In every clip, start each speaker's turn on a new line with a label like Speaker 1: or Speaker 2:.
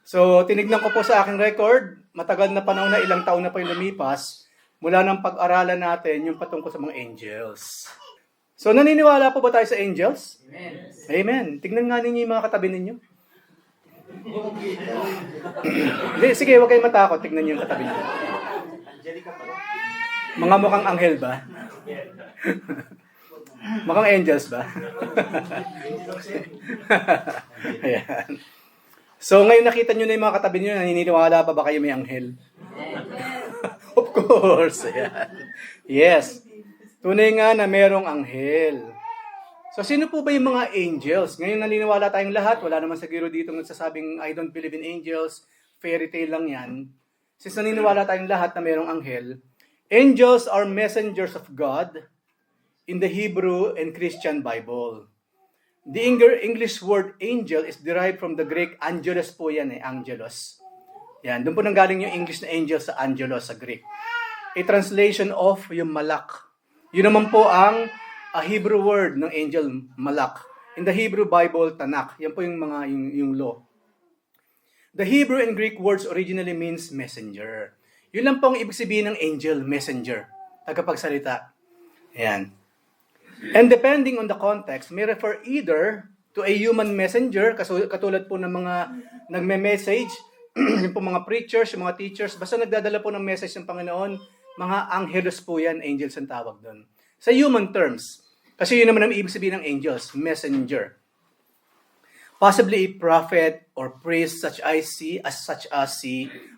Speaker 1: So, tinignan ko po sa aking record, matagal na panahon na, ilang taon na po yung lumipas, mula ng pag-aralan natin yung patungkol sa mga angels. So, naniniwala po ba tayo sa angels?
Speaker 2: Amen.
Speaker 1: Amen. Tignan nga ninyo yung mga katabi ninyo. Hindi, sige, huwag kayong matakot. Tignan niyo yung katabi ninyo. Mga mukhang anghel ba? Mukhang angels ba? Ayan. So, ngayon nakita nyo na yung mga katabi nyo, naniniwala pa ba kayo may anghel? Of course. Ayan. Yes. Tunay nga na merong anghel. So, sino po ba yung mga angels? Ngayon naniniwala tayong lahat. Wala naman sa giro dito nagsasabing, I don't believe in angels. Fairy tale lang yan. Since naniniwala tayong lahat na merong anghel, angels are messengers of God in the Hebrew and Christian Bible. The English word angel is derived from the Greek angelos po yan angelos. Yan, doon po nanggaling yung English na angel sa angelos sa Greek. A translation of yung malak. Yun naman po ang Hebrew word ng angel, malak. In the Hebrew Bible, Tanakh. Yan po yung mga yung law. The Hebrew and Greek words originally means messenger. Yun lang po ang ibig sabihin ng angel, messenger. Tagapagsalita. Ayan. And depending on the context, may refer either to a human messenger, katulad po ng mga nagme-message, yung po mga preachers, yung mga teachers, basta nagdadala po ng message ng Panginoon, mga angelos po yan, angels ang tawag doon. Sa human terms, kasi yun naman ang ibig sabihin ng angels, messenger. Possibly a prophet or priest such as si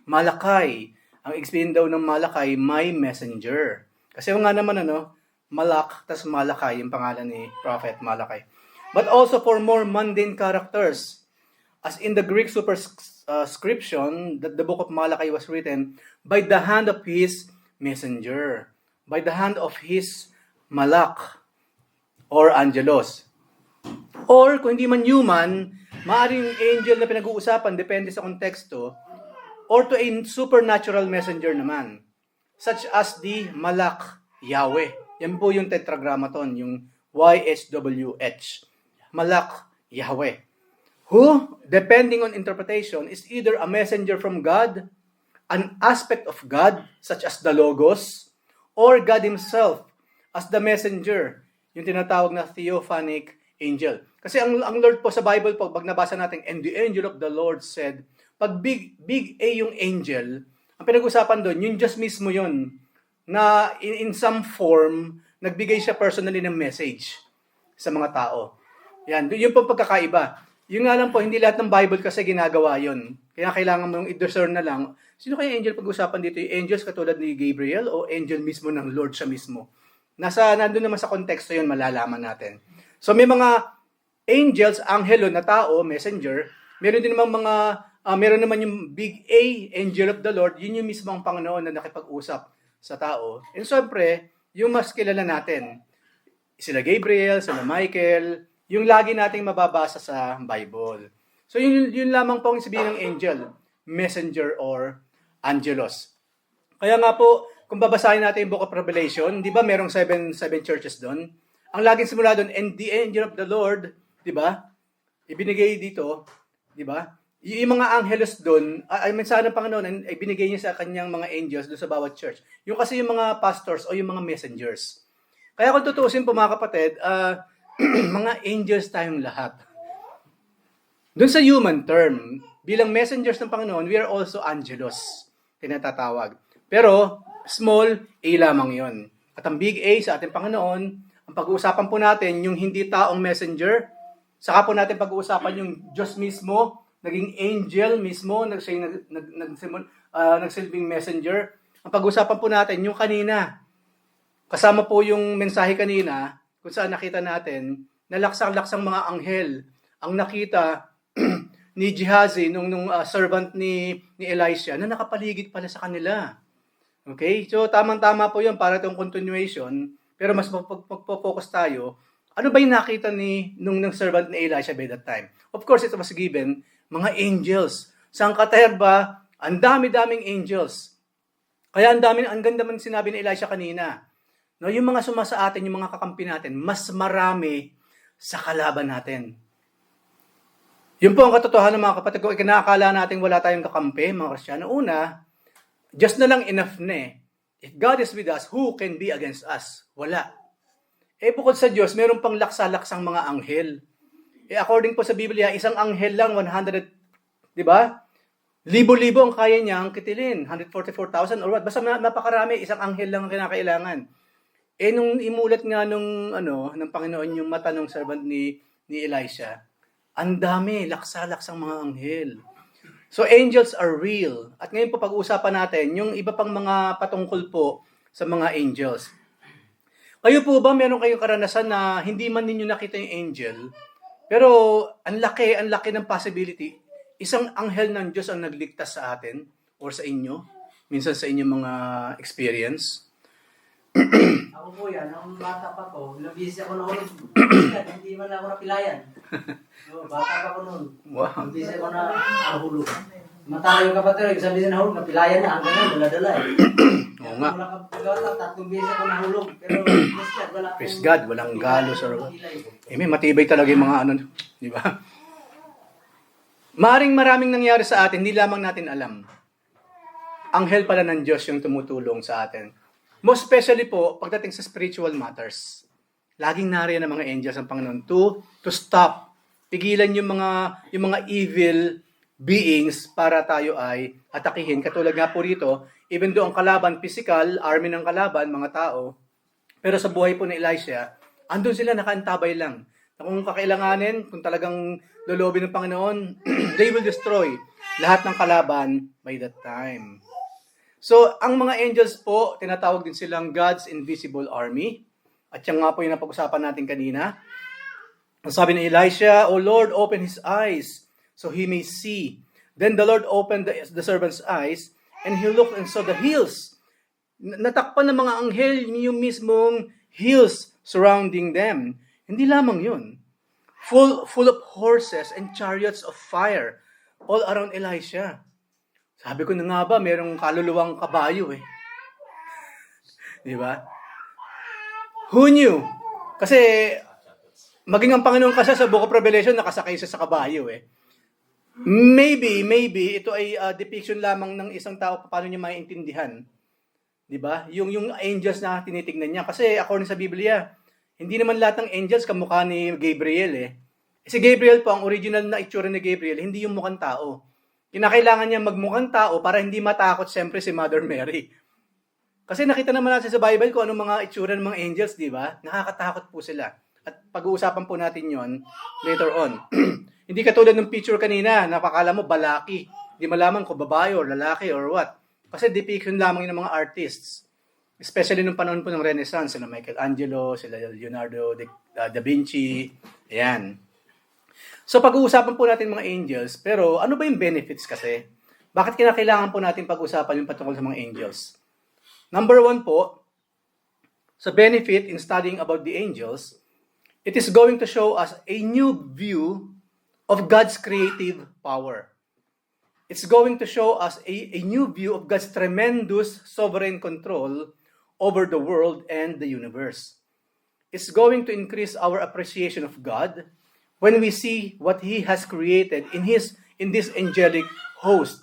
Speaker 1: Malakay. Ang ibig sabihin daw ng Malakay, my messenger. Kasi nga naman Malak, tas Malakay, yung pangalan ni Prophet Malakay. But also for more mundane characters. As in the Greek superscription, that the book of Malakay was written by the hand of his messenger. By the hand of his Malak or angelos. Or kung hindi man human, maaaring angel na pinag-uusapan, depende sa konteksto, or to a supernatural messenger naman, such as the Malak Yahweh. Yan po yung tetragrammaton, yung YHWH. Malak Yahweh. Who, depending on interpretation, is either a messenger from God, an aspect of God, such as the Logos, or God Himself as the messenger, yung tinatawag na theophanic angel. Kasi ang Lord po sa Bible, pag nabasa natin, and the angel of the Lord said, pag big A yung angel, ang pinag-usapan doon, yung Diyos mismo yun, na in some form, nagbigay siya personally ng message sa mga tao. Yan, yun po pagkakaiba. Yung nga lang po, hindi lahat ng Bible kasi ginagawa yun. Kaya kailangan mong i-discern na lang, sino kaya angel pag-usapan dito? Yung angels katulad ni Gabriel o angel mismo ng Lord siya mismo? Nandun naman sa konteksto yun, malalaman natin. So may mga angels, anghelo na tao, messenger. Meron din naman meron naman yung big A, angel of the Lord. Yun yung mismo ang Panginoon na nakipag-usap sa tao. And syempre, yung mas kilala natin, sila Gabriel, sila Michael, yung lagi nating mababasa sa Bible. So yun lamang po ang sabihin ng angel, messenger or angelos. Kaya nga po, kung babasahin natin yung Book of Revelation, di ba merong seven churches doon? Ang laging simula doon, and the angel of the Lord, di ba? Ibinigay dito, di ba? Yung mga angelos doon, ay mensahe ng Panginoon, ay binigay niya sa kanyang mga angels doon sa bawat church. Yung kasi yung mga pastors o yung mga messengers. Kaya kung tutuusin po mga kapatid, mga angels tayong lahat. Doon sa human term, bilang messengers ng Panginoon, we are also angelos, tinatatawag. Pero, small A lamang yon. At ang big A sa ating Panginoon, ang pag-uusapan po natin, yung hindi taong messenger, saka po natin pag-uusapan yung Diyos mismo, naging angel mismo, nagsilbing messenger. Ang pag-usapan po natin, yung kanina, kasama po yung mensahe kanina, kung saan nakita natin, na laksang-laksang mga anghel, ang nakita ni Gehazi, nung servant ni Elisha, na nakapaligid pala sa kanila. Okay? So, tamang-tama po yun para itong continuation, pero mas magpo-focus tayo, ano ba yung nakita ng servant ni Elisha by that time? Of course, it was given, mga angels. Sa Katerba, ang dami-daming angels. Kaya ang ganda man sinabi ni Elisha kanina. No, yung mga sumasa atin, yung mga kakampi natin, mas marami sa kalaban natin. Yun po ang katotohanan mga kapatid ko. Kinakala natin wala tayong kakampi, mga Kristiyano. Una, just na lang enough na eh. If God is with us, who can be against us? Wala. Bukod sa Diyos, meron pang laksa-laksang mga anghel. According po sa Biblia, isang anghel lang, 100, di ba? Libo-libo ang kaya niyang kitilin. 144,000 or what. Basta napakarami, isang anghel lang ang kinakailangan. Nung imulat nga ng Panginoon yung mata ng servant ni Elisha, ang dami, laksa-laksang mga anghel. So, angels are real. At ngayon po pag-uusapan natin yung iba pang mga patungkol po sa mga angels. Kayo po ba, meron kayong karanasan na hindi man ninyo nakita yung angel, pero ang laki ng possibility, isang anghel ng Diyos ang nagligtas sa atin or sa inyo, minsan sa inyong mga experience?
Speaker 2: Ako po yan, nung bata pa ko, nabisi ako noon. Hindi man ako napilayan. So, bata pa ko noon.
Speaker 1: Wow.
Speaker 2: Nabisi ako na nahulog. Matalo yung kapatid, sabi na nahulog, napilayan na. Hanggang ngayon, dala-dala eh.
Speaker 1: Oo nga.
Speaker 2: Wala kapagawat, 3 beses ako nahulog. Pero,
Speaker 1: Praise God, walang galos or what. May matibay talaga yung mga di ba? Maraming nangyari sa atin, hindi lamang natin alam. Anghel pala ng Diyos yung tumutulong sa atin. Most especially po, pagdating sa spiritual matters. Laging nariyan ang mga angels ng Panginoon to stop, pigilan yung mga evil beings para tayo ay atakihin. Katulad nga po rito, even though ang kalaban, physical, army ng kalaban, mga tao, pero sa buhay po ni Elisha, andun sila nakaantabay lang. Na kung kakailanganin, kung talagang lolobin ng Panginoon, they will destroy lahat ng kalaban by that time. So, ang mga angels po, tinatawag din silang God's invisible army. At yan nga po yung napag-usapan natin kanina. Ang sabi ni Elisha, O Lord, open his eyes so he may see. Then the Lord opened the servant's eyes and he looked and saw the hills. Natakpan ng mga anghel yung mismong hills surrounding them. Hindi lamang yun. Full of horses and chariots of fire all around Elisha. Sabi ko na nga ba, merong kaluluwang kabayo eh. Di ba? Who knew? Kasi, maging ang Panginoon kasi sa Book of Revelation, nakasakay siya sa kabayo eh. Maybe, ito ay depiction lamang ng isang tao paano niya maiintindihan. Di ba? Yung angels na tinitignan niya. Kasi according sa Biblia, hindi naman lahat ng angels kamukha ni Gabriel eh. Si Gabriel po, ang original na itsura ni Gabriel, hindi yung mukhang tao. Kinakailangan niya magmukhang tao para hindi matakot siyempre si Mother Mary. Kasi nakita naman natin sa Bible kung anong mga itsura ng mga angels, di ba? Nakakatakot po sila. At pag-uusapan po natin yon later on. Hindi katulad ng picture kanina, napakala mo balaki. Hindi malaman kung babae or lalaki or what. Kasi depiction lamang yun ng mga artists. Especially nung panahon po ng Renaissance, sila Michelangelo, sila Leonardo da Vinci, ayan. So pag-uusapan po natin mga angels, pero ano ba yung benefits kasi? Bakit kinakailangan po natin pag-usapan yung patungkol sa mga angels? Number 1 po, sa benefit in studying about the angels, it is going to show us a new view of God's creative power. It's going to show us a new view of God's tremendous sovereign control over the world and the universe. It's going to increase our appreciation of God when we see what He has created in this angelic host.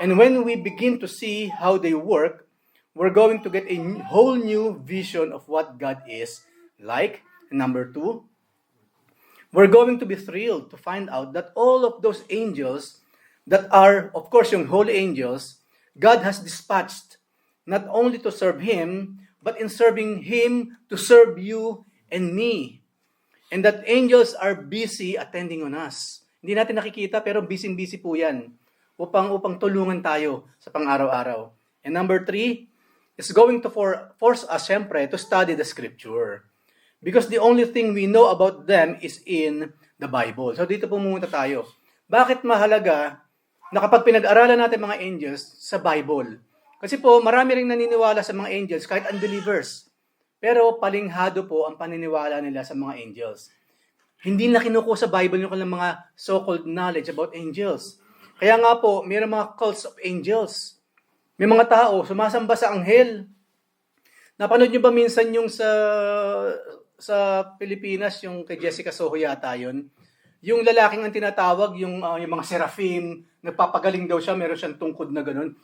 Speaker 1: And when we begin to see how they work, we're going to get a whole new vision of what God is like. And number 2, we're going to be thrilled to find out that all of those angels that are, of course, yung holy angels, God has dispatched not only to serve Him, but in serving Him to serve you and me. And that angels are busy attending on us. Hindi natin nakikita pero busy po yan upang tulungan tayo sa pang-araw-araw. And number 3, it's going to force us syempre to study the scripture. Because the only thing we know about them is in the Bible. So dito pumunta tayo. Bakit mahalaga na kapag pinag-aralan natin mga angels sa Bible? Kasi po marami ring naniniwala sa mga angels kahit unbelievers. Pero palinghado po ang paniniwala nila sa mga angels. Hindi na kinukuha sa Bible yung kanilang mga so-called knowledge about angels. Kaya nga po, mayroong mga cults of angels. May mga tao, sumasamba sa anghel. Napanood nyo ba minsan yung sa Pilipinas, yung kay Jessica Soho yata yun? yung lalaking ang tinatawag, yung mga seraphim, nagpapagaling daw siya, meron siyang tungkod na ganun.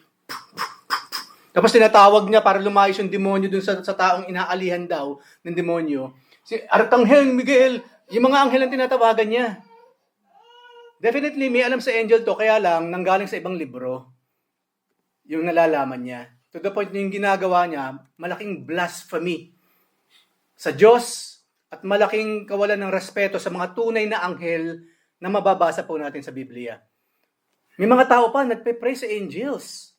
Speaker 1: Tapos tinatawag niya para lumayos yung demonyo dun sa taong inaalihan daw ng demonyo. Si Arkanghel Miguel, yung mga anghel ang tinatawagan niya. Definitely, may alam sa angel to, kaya lang, nanggaling sa ibang libro, yung nalalaman niya. To the point na yung ginagawa niya, malaking blasphemy sa Diyos at malaking kawalan ng respeto sa mga tunay na anghel na mababasa po natin sa Biblia. May mga tao pa nagpe-pray sa angels.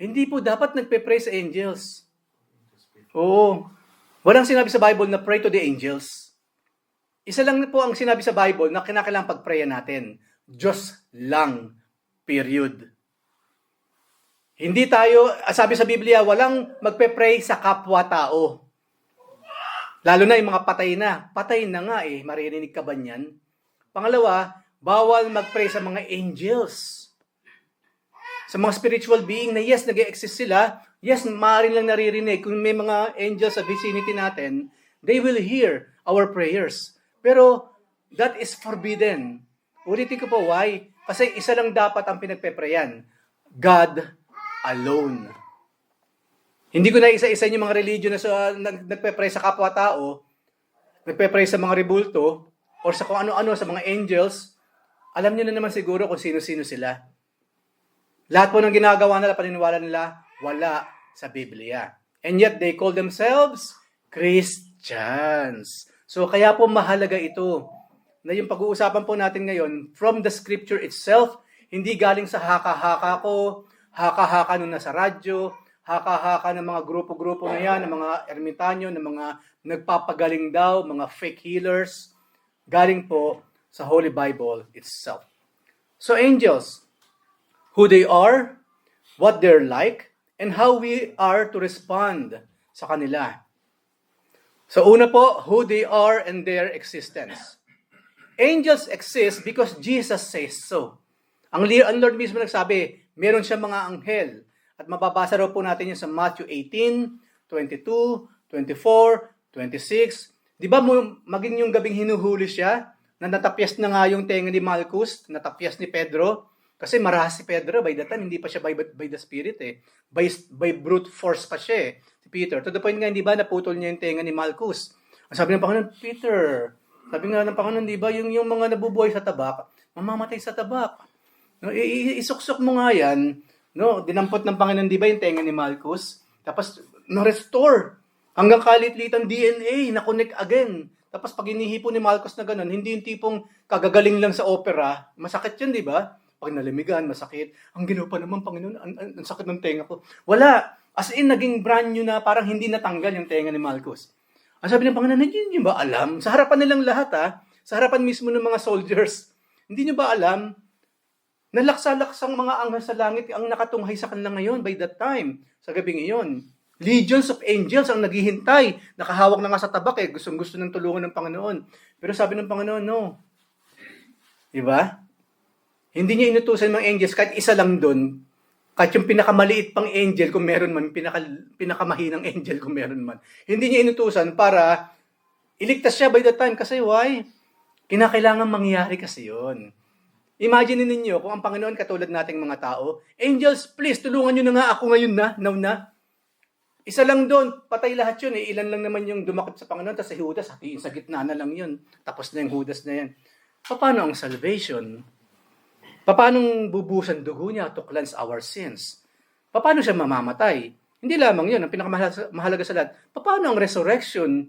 Speaker 1: Hindi po dapat nagpe-pray sa angels. Oo. Walang sinabi sa Bible na pray to the angels. Isa lang po ang sinabi sa Bible na kinakailangang pag-prayan natin. Diyos lang. Period. Hindi tayo, sabi sa Biblia, walang magpe-pray sa kapwa-tao. Lalo na yung mga patay na. Patay na nga eh. Maririnig ka ba niyan? Pangalawa, bawal mag-pray sa mga angels. Sa mga spiritual being na yes, nag-exist sila. Yes, maaaring lang naririnig. Kung may mga angels sa vicinity natin, they will hear our prayers. Pero that is forbidden. Ulitin ko po why. Kasi isa lang dapat ang pinagpe-prayan. God alone. Hindi ko na isa-isa yung mga religion na nagpe-pray sa kapwa-tao, nagpe-pray sa mga rebulto, or sa kung ano-ano, sa mga angels. Alam niyo na naman siguro kung sino-sino sila. Lahat po ng ginagawa nila, paniniwala nila, wala sa Biblia. And yet, they call themselves Christians. So, kaya po mahalaga ito, na yung pag-uusapan po natin ngayon, from the scripture itself, hindi galing sa haka-haka ko, haka-haka nung nasa radyo, haka-haka ng mga grupo-grupo na yan, ng mga ermitanyo, ng mga nagpapagaling daw, mga fake healers, galing po sa Holy Bible itself. So angels, who they are, what they're like, and how we are to respond sa kanila. So una po, who they are and their existence. Angels exist because Jesus says so. Ang Lord mismo nagsabi, meron siya mga anghel. At mababasa raw po natin yun sa Matthew 18, 22, 24, 26. Di ba maging yung gabing hinuhuli siya, na natapyas na nga yung tenga ni Malchus, natapyas ni Pedro, kasi marahas si Pedro by the time, hindi pa siya by the Spirit eh. By brute force pa siya eh, si Peter. To the point nga, di ba, naputol niya yung tenga ni Malchus. Ang sabi ng Panginoon, Peter, sabi nga ng Panginoon, di ba, yung mga nabubuhay sa tabak, mamamatay sa tabak. No, isuksok mo nga yan. No, dinampot ng Panginoon, di ba, yung tenga ni Malchus? Tapos, na-restore. Hanggang kalit-litan DNA, na-connect again. Tapos, pag inihipon ni Malchus na ganun, hindi yung tipong kagagaling lang sa opera. Masakit yun, di ba? Pag nalimigan, masakit. Ang ginawa pa naman, Panginoon, ang sakit ng tenga ko. Wala. As in, naging brand new na, parang hindi natanggal yung tenga ni Malchus. Ang sabi ng Panginoon, hindi nyo ba alam? Sa harapan nilang lahat, sa harapan mismo ng mga soldiers, hindi nyo ba alam? Nalaksa-laksang mga anghel sa langit ang nakatunghay sa kanila ngayon by that time, sa gabing iyon. Legions of angels ang naghihintay. Nakahawak na nga sa tabak eh. Gustong-gusto ng tulungan ng Panginoon. Pero sabi ng Panginoon, no. Diba? Hindi niya inutusan mga angels kahit isa lang doon. Kahit yung pinakamaliit pang angel kung meron man, pinakamahinang angel kung meron man. Hindi niya inutusan para iligtas siya by that time. Kasi why? Kinakailangan mangyari kasi yun. Imagine ninyo kung ang Panginoon katulad nating mga tao, angels, please, tulungan nyo na nga ako ngayon now na. Isa lang doon, patay lahat yun. Ilan lang naman yung dumakot sa Panginoon, tapos si Judas, hatiin sa gitna na lang yun. Tapos na yung Judas na yan. Paano ang salvation? Paano bubusan dugo niya to cleanse our sins? Paano siya mamamatay? Hindi lamang yun, ang pinakamahalaga sa lahat. Paano ang resurrection?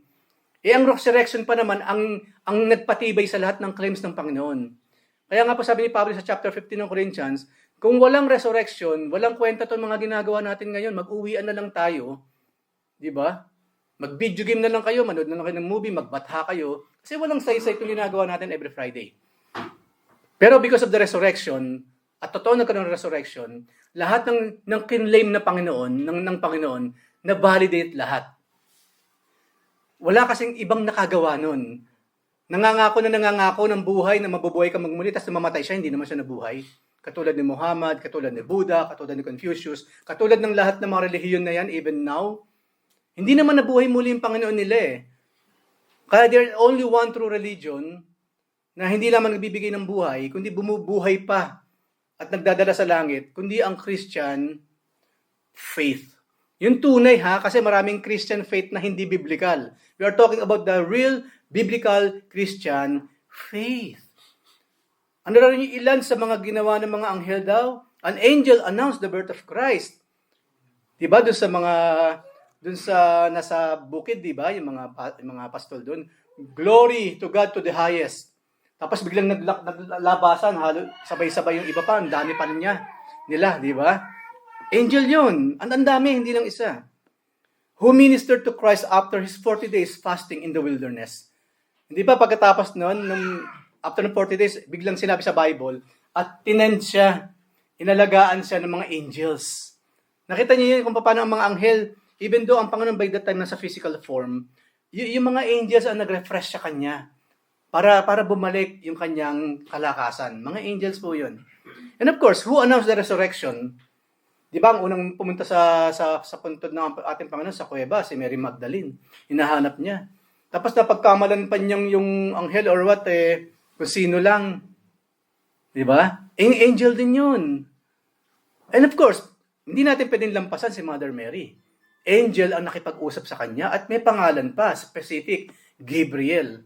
Speaker 1: Ang resurrection pa naman ang nagpatibay sa lahat ng claims ng Panginoon. Kaya nga po sabi ni Pablo sa chapter 15 ng Corinthians, kung walang resurrection, walang kwenta itong mga ginagawa natin ngayon, mag-uwian na lang tayo, di ba? Mag-video game na lang kayo, manood na lang kayo ng movie, magbatha kayo, kasi walang saysay itong ginagawa natin every Friday. Pero because of the resurrection, at totoo nagkaroon ng resurrection, lahat ng kinlaim na Panginoon, ng Panginoon, na-validate lahat. Wala kasing ibang nakagawa nun. Nangangako ng buhay, na mabubuhay ka magmuli, tapos namamatay siya, hindi naman siya nabuhay. Katulad ni Muhammad, katulad ni Buddha, katulad ni Confucius, katulad ng lahat ng mga relihiyon na yan, even now, hindi naman nabuhay muli yung Panginoon nila eh. Kaya there's only one true religion na hindi lamang nagbibigay ng buhay, kundi bumubuhay pa at nagdadala sa langit, kundi ang Christian faith. Yung tunay ha, kasi maraming Christian faith na hindi biblical. We are talking about the real biblical Christian faith. Ano rin yung ilan sa mga ginawa ng mga anghel daw? An angel announced the birth of Christ. Diba doon sa nasa bukid, diba? Yung mga pastol doon. Glory to God to the highest. Tapos biglang naglabasan, sabay-sabay yung iba pa, ang dami pa nila, diba? Angel yun. Ang dami, hindi lang isa. Who ministered to Christ after his 40 days fasting in the wilderness. Hindi ba pagkatapos noon, after ng 40 days, biglang sinabi sa Bible, at tinend siya, inalagaan siya ng mga angels. Nakita niyo yun kung paano ang mga anghel, even though ang Panginoon by that time nasa physical form, yung mga angels ang nag-refresh sa kanya para bumalik yung kanyang kalakasan. Mga angels po yun. And of course, who announced the resurrection? Di ba, ang unang pumunta sa puntod ng ating Panginoon sa kuweba, si Mary Magdalene. Hinahanap niya. Tapos napagkamalan pa niyang yung anghel or what, kung sino lang. Di ba? Angel din yun. And of course, hindi natin pwedeng lampasan si Mother Mary. Angel ang nakipag-usap sa kanya at may pangalan pa, specific, Gabriel.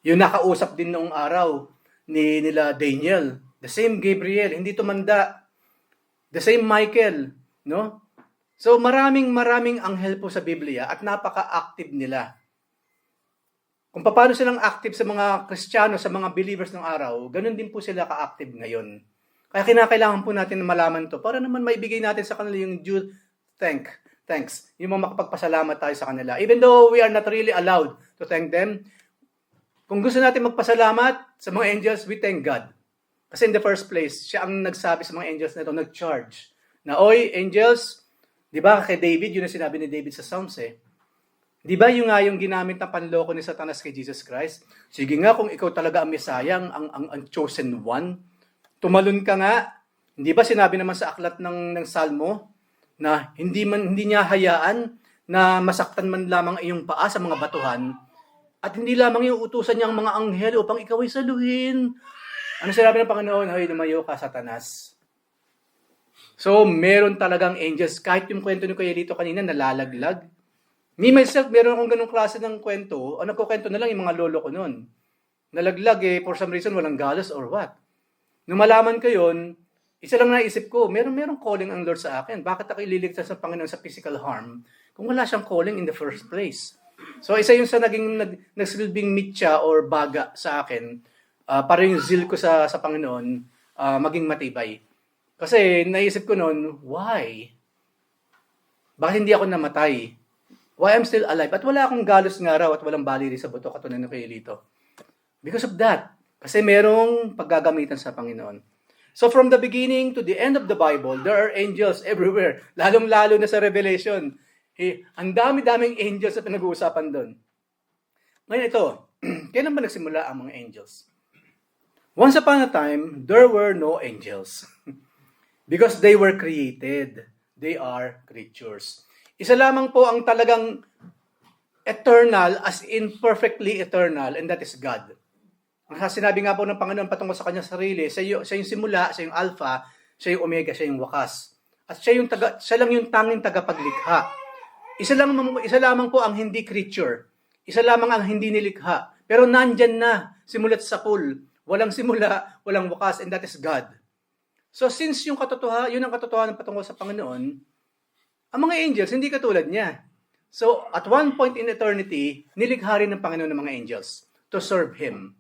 Speaker 1: Yung nakausap din noong araw nila Daniel. The same Gabriel, hindi tumanda. The same Michael, no? So maraming anghel po sa Biblia at napaka-active nila. Kung paano silang active sa mga Kristiyano, sa mga believers ng araw, ganun din po sila ka-active ngayon. Kaya kinakailangan po natin na malaman to para naman maibigay natin sa kanila yung due thanks. Yung mga makapagpasalamat tayo sa kanila. Even though we are not really allowed to thank them, kung gusto natin magpasalamat sa mga angels, we thank God. Kasi in the first place, siya ang nagsabi sa mga angels na ito, nag-charge. Na, oy, angels, di ba kay David, yun ang sinabi ni David sa Psalms Di ba yung nga yung ginamit na panloko ni Satanas kay Jesus Christ? Sige nga, kung ikaw talaga ang Messiah, ang chosen one, tumalon ka nga. Hindi ba sinabi naman sa aklat ng Salmo na hindi niya hayaan na masaktan man lamang iyong paa sa mga batuhan at hindi lamang yung utusan niya ang mga anghel upang ikaw ay saluhin. Ano sinabi ng Panginoon? Hoy, lumayo ka, Satanas. So, meron talagang angels. Kahit yung kwento ni Kuya Lito kanina, nalalaglag. Me, myself, meron akong ganung klase ng kwento. O nagkukwento na lang yung mga lolo ko noon. Nalaglag for some reason, walang galos or what. Nung malaman ko yun, isa lang naisip ko, merong calling ang Lord sa akin. Bakit ako ililigtas ng Panginoon sa physical harm kung wala siyang calling in the first place? So, isa yung sa nagsilbing mitya or baga sa akin, para yung zeal ko sa Panginoon maging matibay. Kasi naisip ko noon, why? Bakit hindi ako namatay? Why I'm still alive? At wala akong galos nga raw at walang baliri sa buto katulad ng kay Lito. Because of that. Kasi merong paggagamitan sa Panginoon. So from the beginning to the end of the Bible, there are angels everywhere. Lalong-lalo na sa Revelation. Ang dami-daming angels na pinag-uusapan doon. Ngayon ito, kailan ba nagsimula ang mga angels? Once upon a time, there were no angels. Because they were created. They are creatures. Isa lamang po ang talagang eternal, as in perfectly eternal, and that is God. Ang sinabi nga po ng Panginoon patungkol sa kanyang sarili, siya yung simula, siya yung alpha, siya yung omega, siya yung wakas. At siya lang yung tanging tagapaglikha. Isa lamang po ang hindi creature. Isa lamang ang hindi nilikha. Pero nandyan na, simulat sa pool. Walang simula, walang wakas, and that is God. So since yun ang katotohanan patungkol sa Panginoon, ang mga angels, hindi katulad niya. So, at one point in eternity, nilikha rin ng Panginoon ng mga angels to serve Him.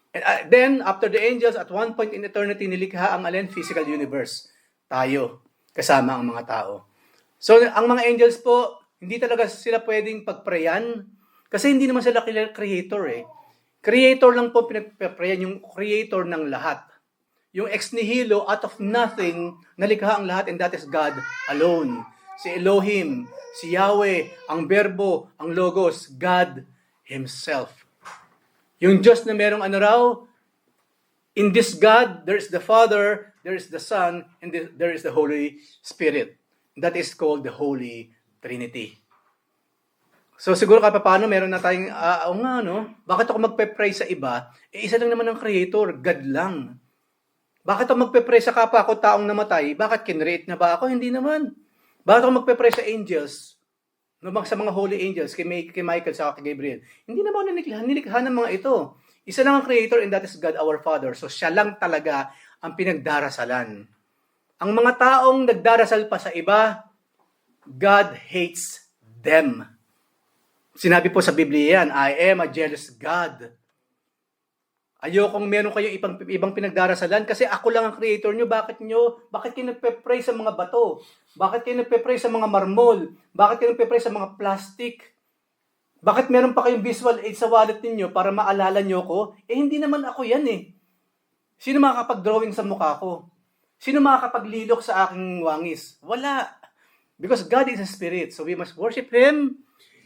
Speaker 1: And then, after the angels, at one point in eternity, nilikha ang physical universe. Tayo, kasama ang mga tao. So, ang mga angels po, hindi talaga sila pwedeng pagprayan kasi hindi naman sila creator Creator lang po pinagpaprayan, yung creator ng lahat. Yung ex nihilo, out of nothing, nalikha ang lahat, and that is God alone. Si Elohim, si Yahweh, ang Berbo, ang Logos, God Himself. Yung Diyos na merong in this God, there is the Father, there is the Son, and there is the Holy Spirit. That is called the Holy Trinity. So siguro kahit paano meron na tayong, oo nga no, bakit ako magpe-pray sa iba? Isa lang naman ang creator, God lang. Bakit ako magpe-pray sa kapwa ko taong namatay? Bakit kinreate na ba ako? Hindi naman. Bakit ako magpe-pray sa angels? No, sa mga holy angels, kay Michael sa kay Gabriel. Hindi naman ako nilikha ng mga ito. Isa lang ang creator and that is God our Father. So siya lang talaga ang pinagdarasalan. Ang mga taong nagdarasal pa sa iba, God hates them. Sinabi po sa Biblia yan, I am a jealous God. Ayokong meron kayong ibang pinagdarasalan kasi ako lang ang creator nyo. Bakit kayo nagpe-pray sa mga bato? Bakit kayo nagpe-pray sa mga marmol? Bakit kayo nagpe-pray sa mga plastic? Bakit meron pa kayong visual aid sa wallet ninyo para maalala nyo ko? Hindi naman ako yan eh. Sino makakapag-drawing sa mukha ko? Sino makakapaglilok sa aking wangis? Wala. Because God is a spirit. So we must worship Him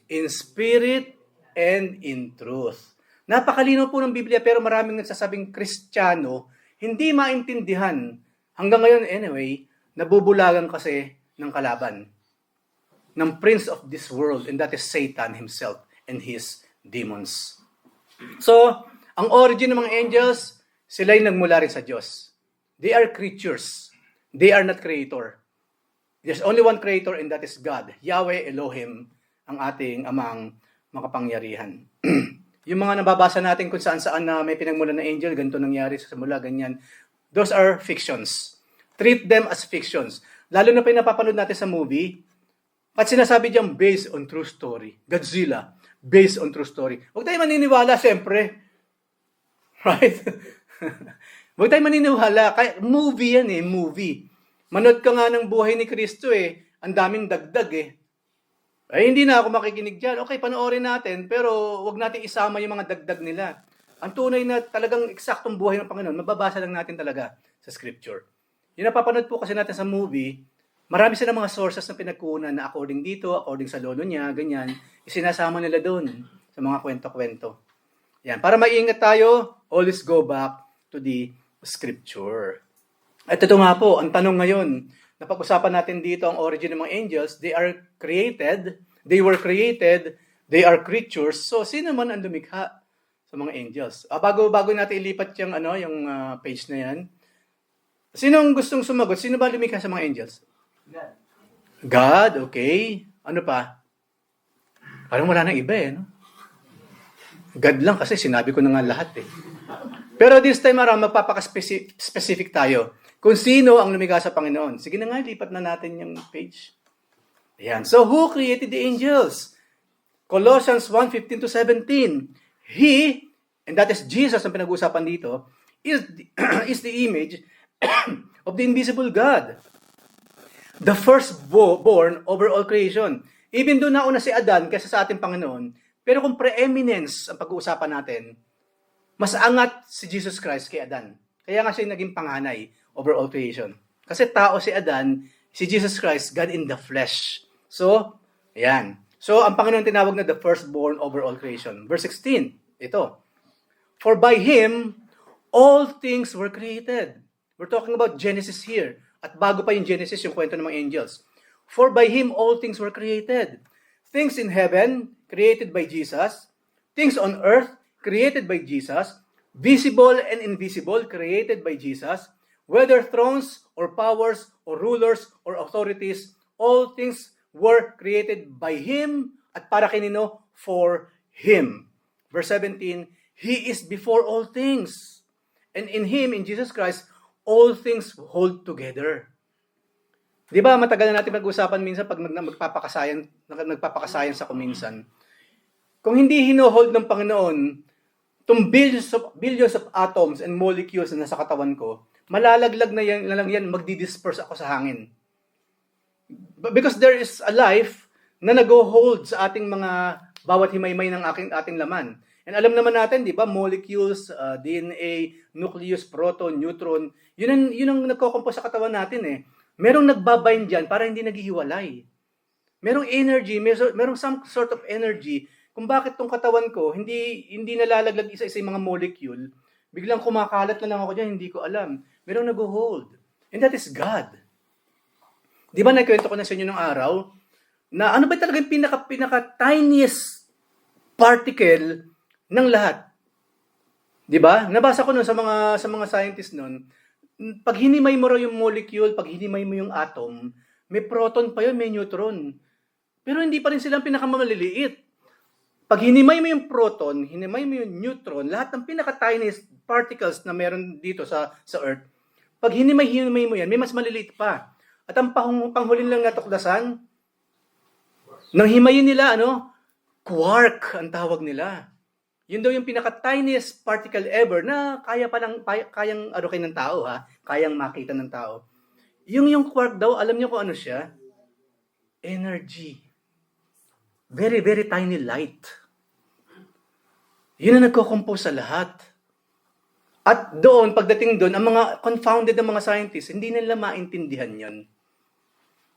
Speaker 1: in spirit and in truth. Napakalino po ng Biblia pero maraming nagsasabing Kristiyano, hindi maintindihan. Hanggang ngayon, anyway, nabubulagan kasi ng kalaban. Ng prince of this world, and that is Satan himself and his demons. So, ang origin ng mga angels, sila'y nagmula rin sa Diyos. They are creatures. They are not creator. There's only one creator and that is God. Yahweh Elohim, ang ating amang makapangyarihan. Yung mga nababasa natin kung saan-saan na may pinagmulan na angel, ganito nangyari sa simula, ganyan. Those are fictions. Treat them as fictions. Lalo na pa yung napapanood natin sa movie, at sinasabi diyang based on true story. Godzilla, based on true story. Huwag tayo maniniwala, siyempre. Right? Huwag tayo maniniwala. Movie yan movie. Manood ka nga ng buhay ni Kristo ang daming dagdag Ay, hindi na ako makikinig dyan. Okay, panoorin natin, pero wag natin isama yung mga dagdag nila. Ang tunay na talagang eksaktong buhay ng Panginoon, mababasa lang natin talaga sa Scripture. Yung napapanood po kasi natin sa movie, marami silang mga sources na pinagkunan na according dito, according sa lolo niya, ganyan, isinasama nila doon sa mga kwento-kwento. Yan. Para maingat tayo, always go back to the Scripture. At ito nga po, ang tanong ngayon, napag-usapan natin dito ang origin ng mga angels. They were created, they are creatures. So, sino man ang lumikha sa mga angels? Bago natin ilipat yung page na yan, sino ang gustong sumagot? Sino ba lumikha sa mga angels? God, okay. Ano pa? Parang wala nang iba no? God lang kasi sinabi ko na nga lahat Pero this time around, magpapaka-specific tayo kung sino ang lumikha sa Panginoon. Sige na nga, lipat na natin yung page. Ayan. So, who created the angels? Colossians 1:15-17. He, and that is Jesus ang pinag-uusapan dito, is the image of the invisible God. The firstborn over all creation. Even doon nauna si Adan kaysa sa ating Panginoon, pero kung preeminence ang pag-uusapan natin, mas angat si Jesus Christ kay Adan. Kaya nga siya naging panganay over all creation. Kasi tao si Adan, si Jesus Christ, God in the flesh. So, ayan. So, ang Panginoon tinawag na the firstborn over all creation. Verse 16, ito. For by Him, all things were created. We're talking about Genesis here. At bago pa yung Genesis, yung kwento ng mga angels. For by Him, all things were created. Things in heaven, created by Jesus. Things on earth, created by Jesus. Visible and invisible, created by Jesus. Whether thrones or powers or rulers or authorities, all things were created by Him at para kanino? For Him. Verse 17, He is before all things. And in Him, in Jesus Christ, all things hold together. Di ba matagal na natin mag-usapan minsan pag nagpapakasayan sa kuminsan. Kung hindi hinohold ng Panginoon, itong billions of atoms and molecules na nasa katawan ko, malalaglag na lang yan, magdi-disperse ako sa hangin. Because there is a life na nag-hold sa ating mga bawat himaymay ng ating laman. And alam naman natin, di ba, molecules, DNA, nucleus, proton, neutron, yun ang nagko-compose sa katawan natin Merong nagbabind dyan para hindi naghihiwalay. Merong energy, merong some sort of energy kung bakit tong katawan ko hindi nalalaglag isa-isa yung mga molecule, biglang kumakalat na lang ako dyan, hindi ko alam. Merong nag-hold. And that is God. Di ba nagkwento ko na sa inyo ng araw? na ano ba talaga yung pinaka-tiniest particle ng lahat. 'Di ba? Nabasa ko noon sa mga scientists noon, pag hinimay mo raw yung molecule, pag hinimay mo yung atom, may proton pa yun, may neutron. Pero hindi pa rin silang pinakamaliliit. Pag hinimay mo yung proton, hinimay mo yung neutron, lahat ng pinaka-tiniest particles na meron dito sa Earth, pag hinimay mo yan, may mas maliliit pa. At ang panghulin lang natuklasan, nang himayin nila, quark ang tawag nila. Yun daw yung pinaka-tiniest particle ever na kayang arukin ng tao, kayang makita ng tao. Yung quark daw, alam niyo kung ano siya? Energy. Very, very tiny light. Yun ang nagko-compose sa lahat. At doon, pagdating doon, ang mga confounded ng mga scientists, hindi nila maintindihan yon.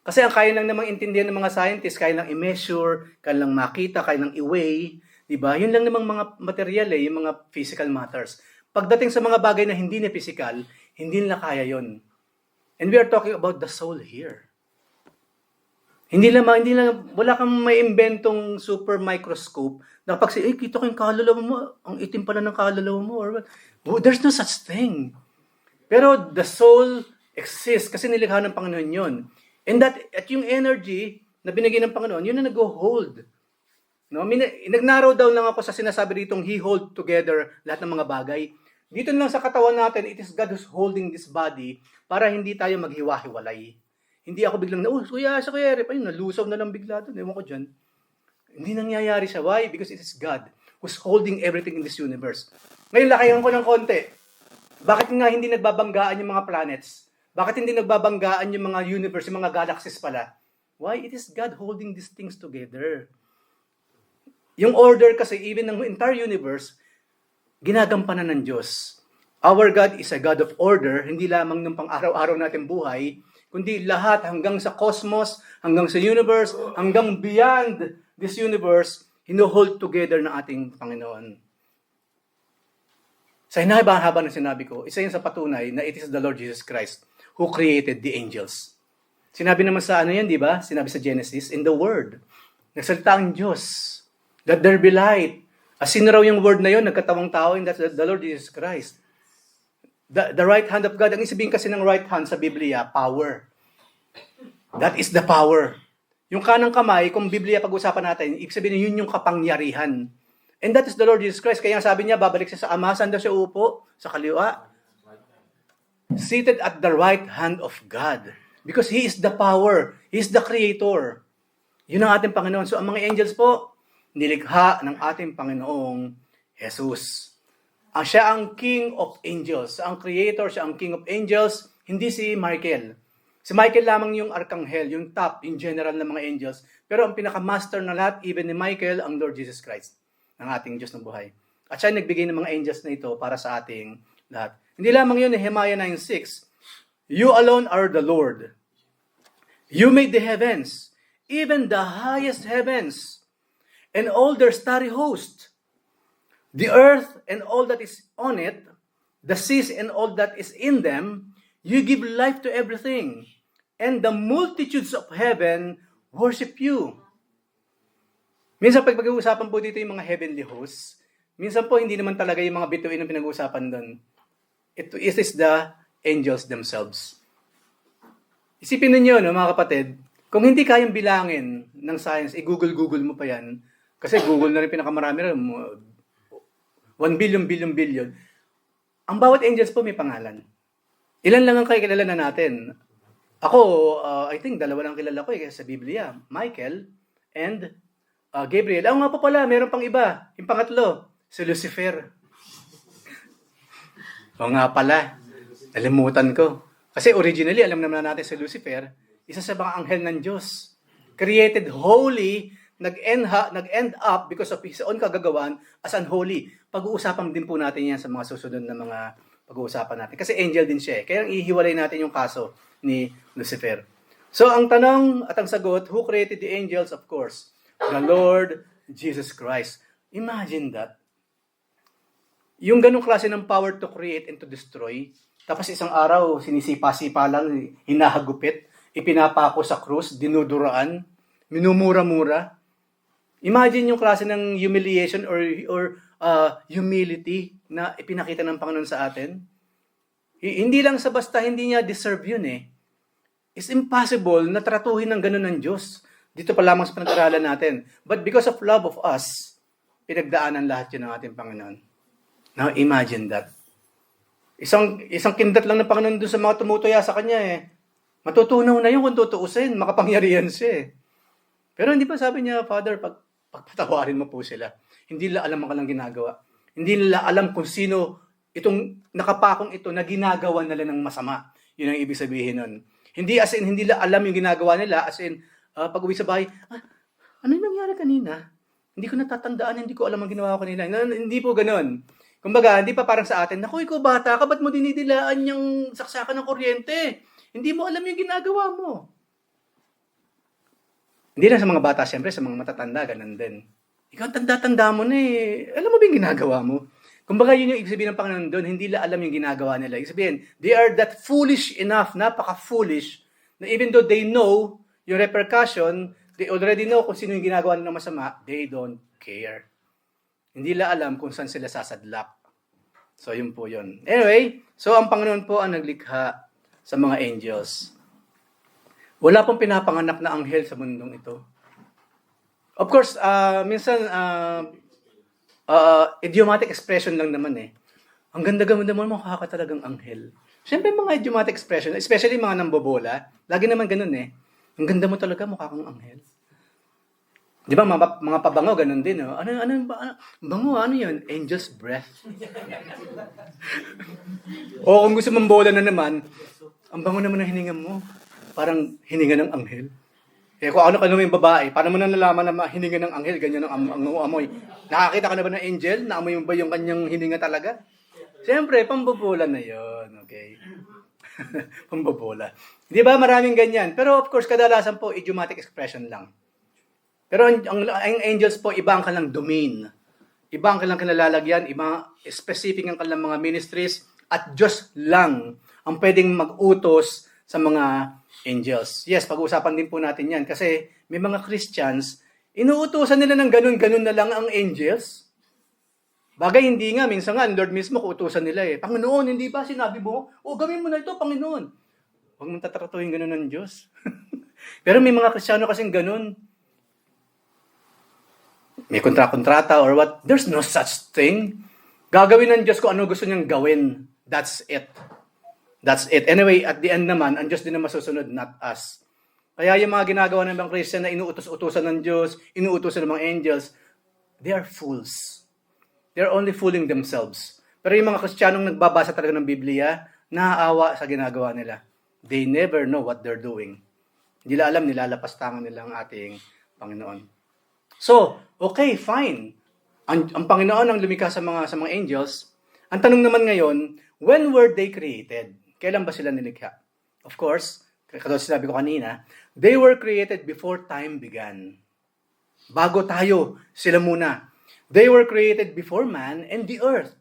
Speaker 1: Kasi ang kaya lang namang intindihan ng mga scientists, kaya lang i-measure, kaya lang makita, kaya lang i-weigh, diba? Yun lang namang mga material yung mga physical matters. Pagdating sa mga bagay na hindi na physical, hindi nila kaya yon. And we are talking about the soul here. Wala kang may inventong super microscope na kapag kita ko yung kaluluwa mo, ang itim pala ng kaluluwa mo, or what? There's no such thing. Pero the soul exists kasi nilikha ng Panginoon yun. And at yung energy na binigay ng Panginoon, yun na nag-hold. No? Nag-narrow down lang ako sa sinasabi ditong He hold together lahat ng mga bagay. Dito lang sa katawan natin, it is God who's holding this body para hindi tayo maghiwa-hiwalay. Hindi ako biglang kuya Eric, nalusaw na lang bigla doon. Ewan ko dyan. Hindi nangyayari siya. Why? Because it is God who's holding everything in this universe. Ngayon, lakayan ko ng konti. Bakit nga hindi nagbabanggaan yung mga planets? Bakit hindi nagbabanggaan yung mga universe, yung mga galaxies pala? Why? It is God holding these things together. Yung order kasi, even ng entire universe, ginagampanan ng Diyos. Our God is a God of order, hindi lamang ng pang-araw-araw natin buhay, kundi lahat hanggang sa cosmos, hanggang sa universe, hanggang beyond this universe, hino-hold together ng ating Panginoon. Sa hinahaba-haba ng sinabi ko, isa yun sa patunay na it is the Lord Jesus Christ who created the angels. Sinabi naman sa di ba? Sinabi sa Genesis, in the Word. Nagsalita ang Diyos. That there be light. As sino raw yung word na yun, nagkatawang tao, and that's the Lord Jesus Christ. The right hand of God. Ang isipin kasi ng right hand sa Biblia, power. That is the power. Yung kanang kamay, kung Biblia pag-usapan natin, ibig sabihin yun yung kapangyarihan. And that is the Lord Jesus Christ. Kaya sabi niya, babalik siya sa Ama, saan daw siya upo? Sa kaliwa. Seated at the right hand of God. Because He is the power. He is the creator. Yun ang ating Panginoon. So ang mga angels po, nilikha ng ating Panginoong Jesus. Siya ang King of Angels. Siya ang creator, siya ang King of Angels. Hindi si Michael. Si Michael lamang yung arkanghel, yung top, yung general ng mga angels. Pero ang pinaka-master na lahat, even ni Michael, ang Lord Jesus Christ, ng ating Diyos ng buhay. At siya nagbigay ng mga angels na ito para sa ating lahat. Hindi lamang yun, Nehemiah 9:6. You alone are the Lord. You made the heavens, even the highest heavens, and all their starry host, the earth and all that is on it, the seas and all that is in them. You give life to everything, and the multitudes of heaven worship you. Minsan pag-uusapan po dito yung mga heavenly hosts, minsan po hindi naman talaga yung mga bituin ang pinag-uusapan doon. It is the angels themselves. Isipin ninyo, mga kapatid, kung hindi kayang bilangin ng science, i-google mo pa yan, kasi Google na rin pinakamarami rin, 1 billion. Ang bawat angels po may pangalan. Ilan lang ang kilala na natin? Ako, I think, 2 lang kilala ko sa Biblia. Michael and Gabriel. Nga po pala, meron pang iba. Yung pangatlo, si Lucifer. Nga pala, nalimutan ko. Kasi originally, alam naman natin si Lucifer, isa sa mga anghel ng Diyos. Created holy, nag-end up because of his own kagagawan as unholy. Pag-uusapan din po natin yan sa mga susunod na mga pag-uusapan natin. Kasi angel din siya. Kaya ihiwalay natin yung kaso ni Lucifer. So, ang tanong at ang sagot, who created the angels? Of course, the Lord Jesus Christ. Imagine that. Yung ganong klase ng power to create and to destroy, tapos isang araw, sinisipa-sipa lang, hinahagupit, ipinapako sa krus, dinuduraan, minumura-mura. Imagine yung klase ng humiliation or humility na ipinakita ng Panginoon sa atin. Hindi lang sa basta hindi niya deserve yun eh. It's impossible na tratuhin ng ganun ng Diyos. Dito pa lamang sa pinag-aralan natin. But because of love of us, pinagdaanan lahat yun ng ating Panginoon. Now imagine that. Isang kindat lang ng Panginoon doon sa mga tumutuya sa Kanya eh. Matutunaw na yun kung tutuusin. Makapangyarihan siya eh. Pero hindi pa sabi niya, Father, pagpatawarin mo po sila. Hindi nila alam ang kanilang ginagawa. Hindi nila alam kung sino itong nakapakong ito na ginagawa nila ng masama. Yun ang ibig sabihin nun. Hindi as in, hindi nila alam yung ginagawa nila. As in, pag uwi sa bahay, ano yung nangyari kanina? Hindi ko natatandaan, hindi ko alam ang ginawa ko kanina. Hindi po ganun. Kumbaga, hindi pa parang sa atin, naku, ikaw bata ka, ba't mo dinidilaan yung saksakan ng kuryente? Hindi mo alam yung ginagawa mo. Hindi lang sa mga bata, siyempre, sa mga matatanda, ganun din. Ikaw, tanda-tanda mo na eh. Alam mo ba yung ginagawa mo? Kumbaga, yun yung ibig sabihin ng Panginoon doon, hindi nila alam yung ginagawa nila. Ibig sabihin, they are that foolish enough, napaka-foolish, na even though they know yung repercussion, they already know kung sino yung ginagawa nila ng masama, they don't care. Hindi nila alam kung saan sila sasadlak. So, yun po yun. Anyway, so ang Panginoon po ang naglikha sa mga angels. Wala pong pinapanganak na anghel sa mundong ito. Of course, minsan, idiomatic expression lang naman eh. Ang ganda-ganda mo mukha ka talagang anghel. Siyempre mga idiomatic expression, especially mga nambobola, lagi naman ganun eh. Ang ganda mo talaga, mukha kang anghel. Di ba, mga pabango, ganun din. Oh. Bango, ano yun? Angel's breath. O kung gusto mong bola na naman, ang bango naman ng hininga mo. Parang hininga ng anghel. Eh kung ano ka naman yung babae, paano mo na nalaman na hininga ng anghel, ganyan ang amoy. Nakakita ka na ba ng angel? Naamoy mo ba yung kanyang hininga talaga? Siyempre, pambobola na yun. Okay? Pambobola. Di ba, maraming ganyan. Pero of course, kadalasan po, idiomatic expression lang. Pero ang angels po, iba ang kanilang domain. Iba ang kanilang kinalalagyan, iba specific ang kanilang mga ministries, at Diyos lang ang pwedeng mag-utos sa mga angels. Yes, pag-uusapan din po natin yan. Kasi may mga Christians, inuutosan nila ng ganun-ganun na lang ang angels. Bagay, hindi nga. Minsan nga, Lord mismo, kuutosan nila eh. Panginoon, hindi ba sinabi mo? O, gawin mo na ito, Panginoon. Huwag mong tatratuhin ganun ng Diyos. Pero may mga Kristiyano kasing ganun. May kontrata or what. There's no such thing. Gagawin ng Diyos kung ano gusto niyang gawin. That's it. That's it. Anyway, at the end naman, ang Diyos din na masusunod, not us. Kaya yung mga ginagawa ng mga Christian na inuutos-utosan ng Diyos, inuutosan ng mga angels, they are fools. They're only fooling themselves. Pero yung mga Kristiyanong nagbabasa talaga ng Biblia, naaawa sa ginagawa nila. They never know what they're doing. Hindi nila alam, nilalapastangan nila ang ating Panginoon. So, okay, fine. Ang Panginoon ang lumikha sa mga angels. Ang tanong naman ngayon, when were they created? Kailan ba sila nilikha? Of course, katulad sinabi ko kanina, they were created before time began. Bago tayo, sila muna. They were created before man and the earth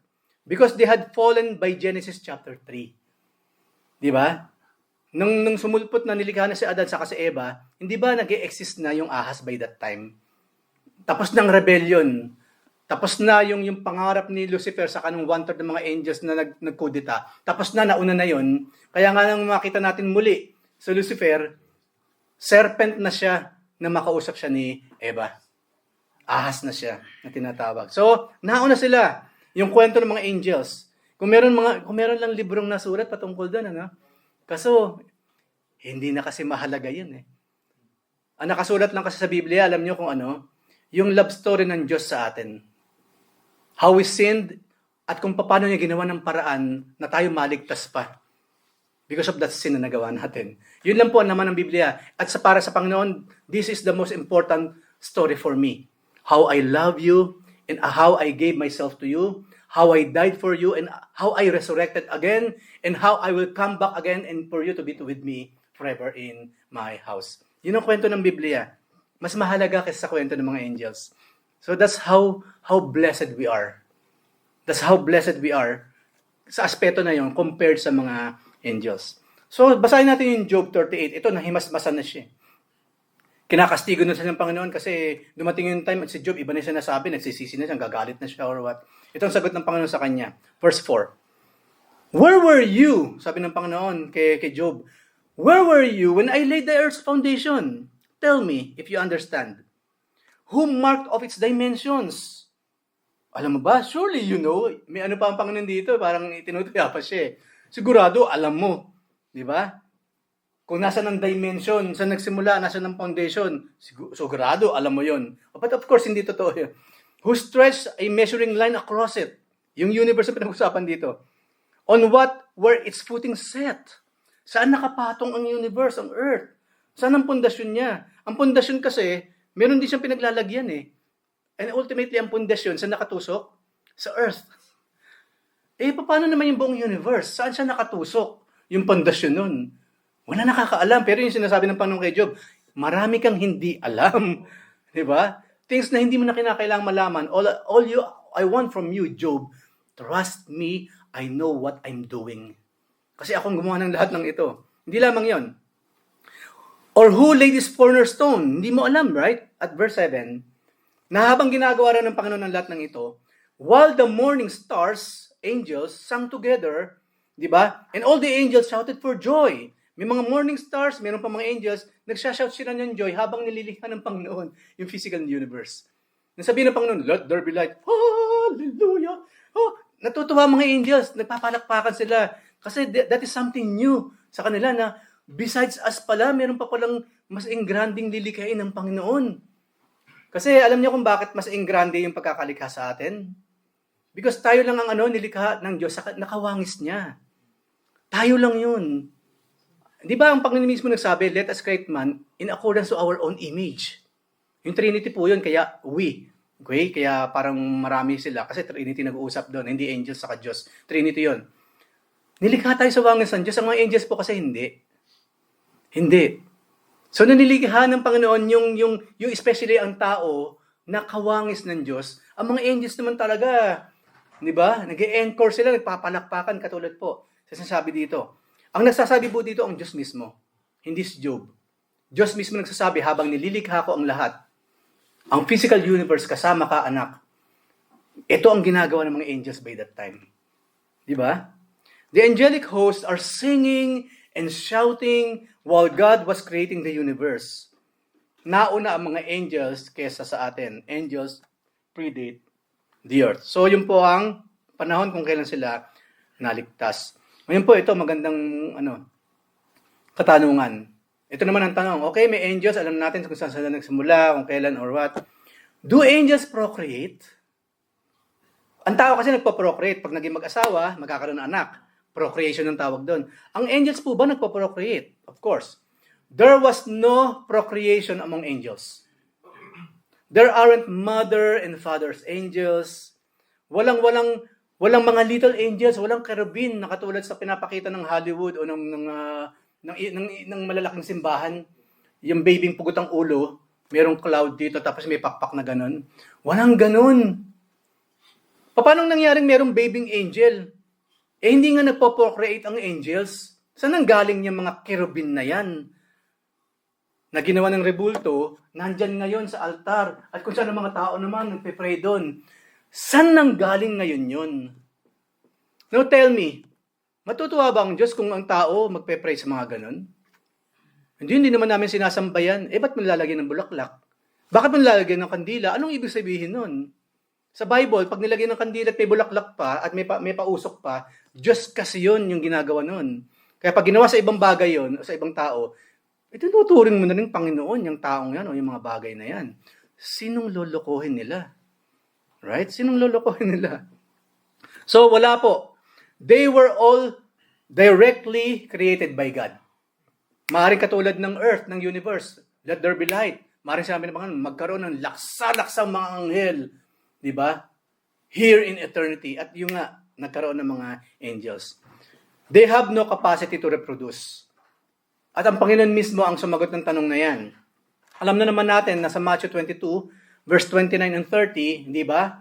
Speaker 1: because they had fallen by Genesis chapter 3. Di ba? Nung sumulpot na nilikha na si Adan saka si Eva, hindi ba nag-e-exist na yung ahas by that time? Tapos ng rebellion. Tapos na yung pangarap ni Lucifer sa kanong 1/3 ng mga angels na nagkudita. Tapos na, nauna na yon. Kaya nga nang makita natin muli sa Lucifer, serpent na siya na makausap siya ni Eva. Ahas na siya na tinatawag. So, nauna sila. Yung kwento ng mga angels. Kung meron lang librong nasulat patungkol doon, ano? Kaso, hindi na kasi mahalaga yun eh. Ang nakasulat lang kasi sa Biblia, alam niyo kung ano? Yung love story ng Diyos sa atin. How we sinned at kung paano niya ginawa ng paraan na tayo maligtas pa. Because of that sin na nagawa natin. Yun lang po naman ang Biblia. At para sa Panginoon, this is the most important story for me. How I love you and how I gave myself to you. How I died for you and how I resurrected again and how I will come back again and for you to be with me forever in my house. Yun ang kwento ng Biblia. Mas mahalaga kaysa sa kwento ng mga angels. So that's how blessed we are. That's how blessed we are sa aspeto na yon compared sa mga angels. So basahin natin yung Job 38. Ito, nahimasmasan na siya. kinakastigo na siya ng Panginoon kasi dumating yung time at si Job, iba na siya nasabi, nagsisisi na siya, gagalit na siya or what. Ito ang sagot ng Panginoon sa kanya. Verse 4. Where were you? Sabi ng Panginoon kay Job. Where were you when I laid the earth's foundation? Tell me if you understand. Who marked off its dimensions? Alam mo ba? Surely you know. May ano pa ang Panginoon dito? Parang itinutuya pa siya. Sigurado, alam mo. Di ba? Kung nasa ng dimension, saan nagsimula, nasa ng foundation, sigurado, alam mo yon. But of course, hindi totoo yun. Who stretched a measuring line across it? Yung universe na pinag-usapan dito. On what were its footing set? Saan nakapatong ang universe, ang earth? Saan ang pundasyon niya? Ang pundasyon kasi, meron din siyang pinaglalagyan eh. And ultimately, ang pundasyon, saan nakatusok? Sa earth. Eh, paano naman yung buong universe? Saan siya nakatusok? Yung pundasyon nun. Wala nakakaalam. Pero yung sinasabi ng Panginoon kay Job, marami kang hindi alam. Diba? Things na hindi mo na kinakailangang malaman. I want from you, Job, trust me, I know what I'm doing. Kasi akong gumawa ng lahat ng ito. Hindi lamang yon. Or who laid this cornerstone? Hindi mo alam, right? At verse 7, na habang ginagawa rin ng Panginoon ng lahat ng ito, while the morning stars, angels, sang together, di ba? And all the angels shouted for joy. May mga morning stars, meron pa mga angels, nagsashout sila ng joy habang nililikha ng Panginoon yung physical universe. Nasabihin ng Panginoon, let there be light. Hallelujah! Oh, natutuwa mga angels, nagpapalakpakan sila. Kasi that is something new sa kanila na besides us pala, meron pa palang mas engranding lilikhain ng Panginoon. Kasi alam niyo kung bakit mas engrande yung pagkakalikha sa atin? Because tayo lang ang nilikha ng Diyos, nakawangis niya. Tayo lang yun. Di ba ang Panginoon mismo nagsabi, let us create man in accordance to our own image. Yung Trinity po yun, kaya we. Okay? Kaya parang marami sila. Kasi Trinity nag-uusap doon, hindi angels saka Diyos. Trinity yun. Nilikha tayo sa wangis ng Diyos. Ang mga angels po kasi hindi. Hindi. So nanilikha ng Panginoon yung especially ang tao na kawangis ng Diyos. Ang mga angels naman talaga, di ba? Nag-e-encore sila, nagpapalakpakan katulad po. Sinasabi dito. Ang nagsasabi po dito ang Diyos mismo. Hindi si Job. Diyos mismo nagsasabi habang nililikha ko ang lahat. Ang physical universe kasama ka, anak. Ito ang ginagawa ng mga angels by that time. Di ba? The angelic hosts are singing and shouting while God was creating the universe. Nauna ang mga angels kesa sa atin. Angels predate the earth. So yun po ang panahon kung kailan sila naligtas. Ngayon po ito magandang katanungan. Ito naman ang tanong. Okay, may angels, alam natin kung saan sila nagsimula, kung kailan or what. Do angels procreate? Ang tao kasi nagpo-procreate. Pag naging mag-asawa, magkakaroon ng anak. Procreation ang tawag doon. Ang angels po ba nagpo-procreate? Of course. There was no procreation among angels. There aren't mother and father's angels. Walang mga little angels, walang cherubim na katulad sa pinapakita ng Hollywood o ng malalaking simbahan. Yung babying pugot ang ulo, merong cloud dito tapos may pakpak na ganun. Walang ganun. Paano nangyaring merong babying angel? Eh hindi nga nagpo-procreate ang angels. Saan ang galing yung mga cherubim na yan? Na ginawa ng rebulto, nandyan ngayon sa altar. At kung saan ang mga tao naman, nagpe-pray doon. Saan nang galing ngayon yun? Now tell me, matutuwa ba ang Diyos kung ang tao magpe-pray sa mga ganun? Hindi naman namin sinasambayan. Eh, ba't mo nilalagyan ng bulaklak? Bakit mo nilalagyan ng kandila? Anong ibig sabihin nun? Sa Bible, pag nilagyan ng kandila at may bulaklak pa at may pausok pa, Diyos kasi yun yung ginagawa nun. Kaya pag ginawa sa ibang bagay yun, sa ibang tao, ituturing mo na rin Panginoon yung taong yan o yung mga bagay na yan. Sinong lolokohin nila? Right? Sinong lolokohin nila? So, wala po. They were all directly created by God. Maaaring katulad ng earth, ng universe. Let there be light. Maaaring sabi ng Panginoon, magkaroon ng laksa-laksang mga anghel. Diba? Here in eternity. At yung nga, nagkaroon ng mga angels. They have no capacity to reproduce. At ang Panginoon mismo ang sumagot ng tanong na yan. Alam na naman natin na sa Matthew 22, verse 29 and 30, di ba?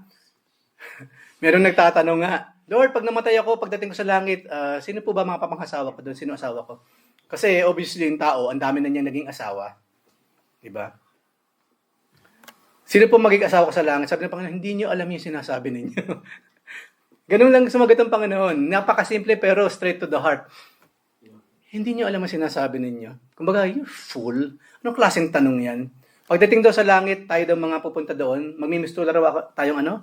Speaker 1: Merong nagtatanong nga, Lord, pag namatay ako, pagdating ko sa langit, sino po ba mga papanghasawa ko doon? Sino asawa ko? Kasi obviously yung tao, ang dami na niyang naging asawa. Di ba? Sino po magiging asawa ko sa langit? Sabi ng Panginoon, hindi niyo alam yung sinasabi ninyo. Ganun lang sumagot ang Panginoon. Napakasimple pero straight to the heart. Hindi niyo alam ang sinasabi ninyo. Kumbaga, you fool. Anong klaseng tanong yan? Pagdating daw sa langit, tayo daw mga pupunta doon, magmimistula raw tayong ano?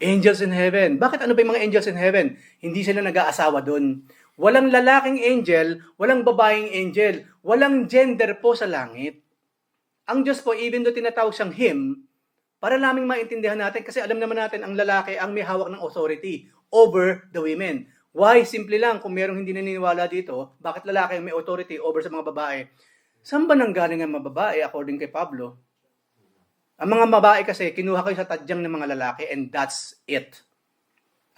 Speaker 1: Angels in heaven. Bakit ano ba yung mga angels in heaven? Hindi sila nag-aasawa doon. Walang lalaking angel, walang babaeng angel, walang gender po sa langit. Ang Diyos po, even though tinatawag siyang him, para naming maintindihan natin, kasi alam naman natin ang lalaki ang may hawak ng authority over the women. Why? Simple lang, kung merong hindi naniniwala dito, bakit lalaki ang may authority over sa mga babae? Saan ba nanggaling ang mga babae according kay Pablo? Ang mga babae kasi, kinuha kayo sa tadyang ng mga lalaki and that's it.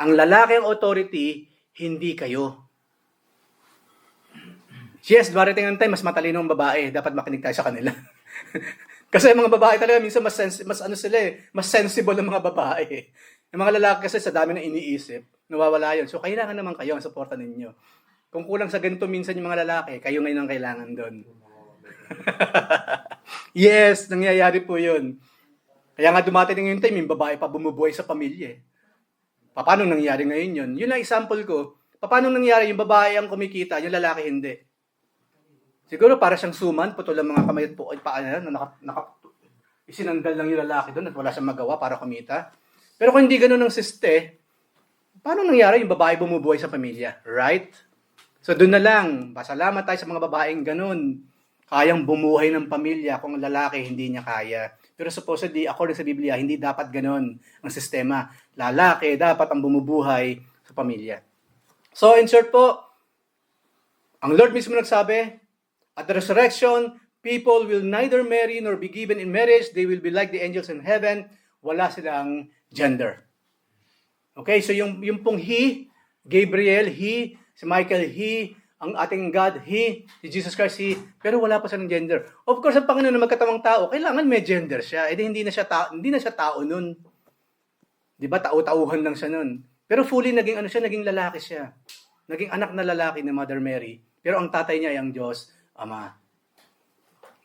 Speaker 1: Ang lalaki ang authority, hindi kayo. Yes, darating ang time, mas matalino ang babae. Dapat makinig tayo sa kanila. Kasi ang mga babae talaga, minsan mas sensible ang mga babae. Yung mga lalaki kasi sa dami na iniisip, nawawala yun. So, kailangan naman kayo ang suporta ninyo. Kung kulang sa ganito minsan yung mga lalaki, kayo ngayon ang kailangan doon. Yes, nangyayari po yun. Kaya nga dumating yung time, yung babae pa bumubuhay sa pamilya. Paano nangyari ngayon yun? Yun ang example ko. Paano nangyari yung babae ang kumikita, yung lalaki hindi? Siguro para siyang suman, putol ang mga kamay at paa na isinandal lang yung lalaki doon at wala siyang magawa para kumita. Pero kung hindi ganun ang siste, paano nangyari yung babae bumubuhay sa pamilya? Right? So doon na lang, pasalamat tayo sa mga babaeng ganun. Kayang bumuhay ng pamilya kung ang lalaki hindi niya kaya. Pero supposedly, according sa Biblia, hindi dapat ganun ang sistema. Lalaki dapat ang bumubuhay sa pamilya. So in short po, ang Lord mismo nagsabi, at the resurrection, people will neither marry nor be given in marriage. They will be like the angels in heaven. Wala silang gender. Okay, so yung pong he, Gabriel, he, si Michael, he, ang ating God, he, si Jesus Christ, he, pero wala pa silang gender. Of course, ang Panginoon na magkatawang tao, kailangan may gender siya. Eh hindi na siya tao nun. 'Di ba? Tao-tauhan lang siya nun. Pero fully naging naging lalaki siya. Naging anak na lalaki ni Mother Mary. Pero ang tatay niya ay ang Diyos Ama.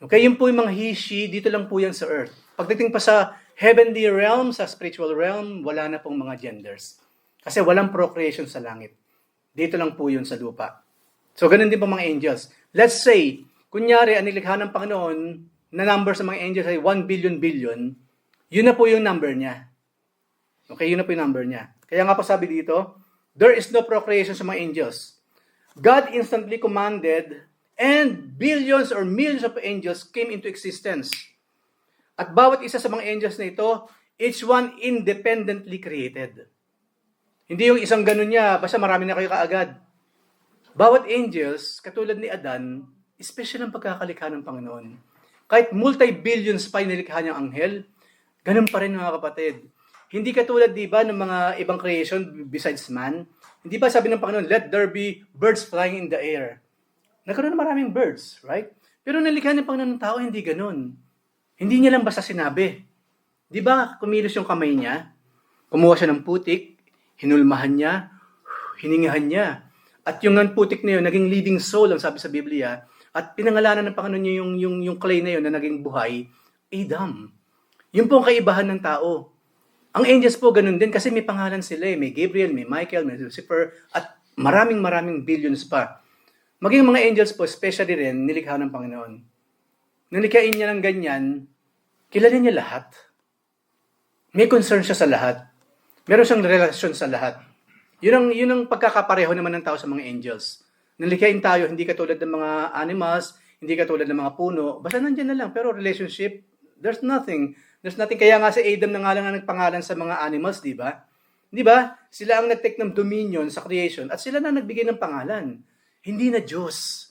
Speaker 1: Okay, yun po yung mga he, she, dito lang po yan sa earth. Pagdating pa sa heavenly realm, sa spiritual realm, wala na pong mga genders. Kasi walang procreation sa langit. Dito lang po yun sa lupa. So, ganun din po mga angels. Let's say, kunyari, ang nilikha ng Panginoon, na number sa mga angels ay 1 billion billion, yun na po yung number niya. Okay, yun na po yung number niya. Kaya nga po sabi dito, there is no procreation sa mga angels. God instantly commanded and billions or millions of angels came into existence. At bawat isa sa mga angels na ito, each one independently created. Hindi yung isang ganun niya, basta marami na kayo kaagad. Bawat angels, katulad ni Adan, special ang pagkakalikha ng Panginoon. Kahit multi-billions pa yung nilikha niyang anghel, ganun pa rin mga kapatid. Hindi katulad, di ba, ng mga ibang creation besides man. Hindi ba sabi ng Panginoon, let there be birds flying in the air. Nagkaroon na maraming birds, right? Pero nalikha ng Panginoon ng tao, hindi ganun. Hindi niya lang basta sinabi. Di ba, kumilos yung kamay niya, kumuha siya ng putik, hinulmahan niya, hiningahan niya. At yung putik na yun, naging living soul, ang sabi sa Biblia, at pinangalanan ng Panginoon niya yung clay na yun na naging buhay, Adam. Yun po ang kaibahan ng tao. Ang angels po ganun din kasi may pangalan sila eh. May Gabriel, may Michael, may Lucifer, at maraming billions pa. Maging mga angels po, especially rin, nilikha ng Panginoon. Nilikhain niya ng ganyan, kilala niya lahat. May concern siya sa lahat. Meron siyang relasyon sa lahat. Yun ang pagkakapareho naman ng tao sa mga angels. Nilikhain tayo, hindi katulad ng mga animals, hindi katulad ng mga puno. Basta nandiyan na lang, pero relationship, there's nothing. There's nothing. Kaya nga si Adam na nga lang ang nagpangalan sa mga animals, di ba? Di ba? Sila ang nag-take ng dominion sa creation at sila na nagbigay ng pangalan. Hindi na Diyos.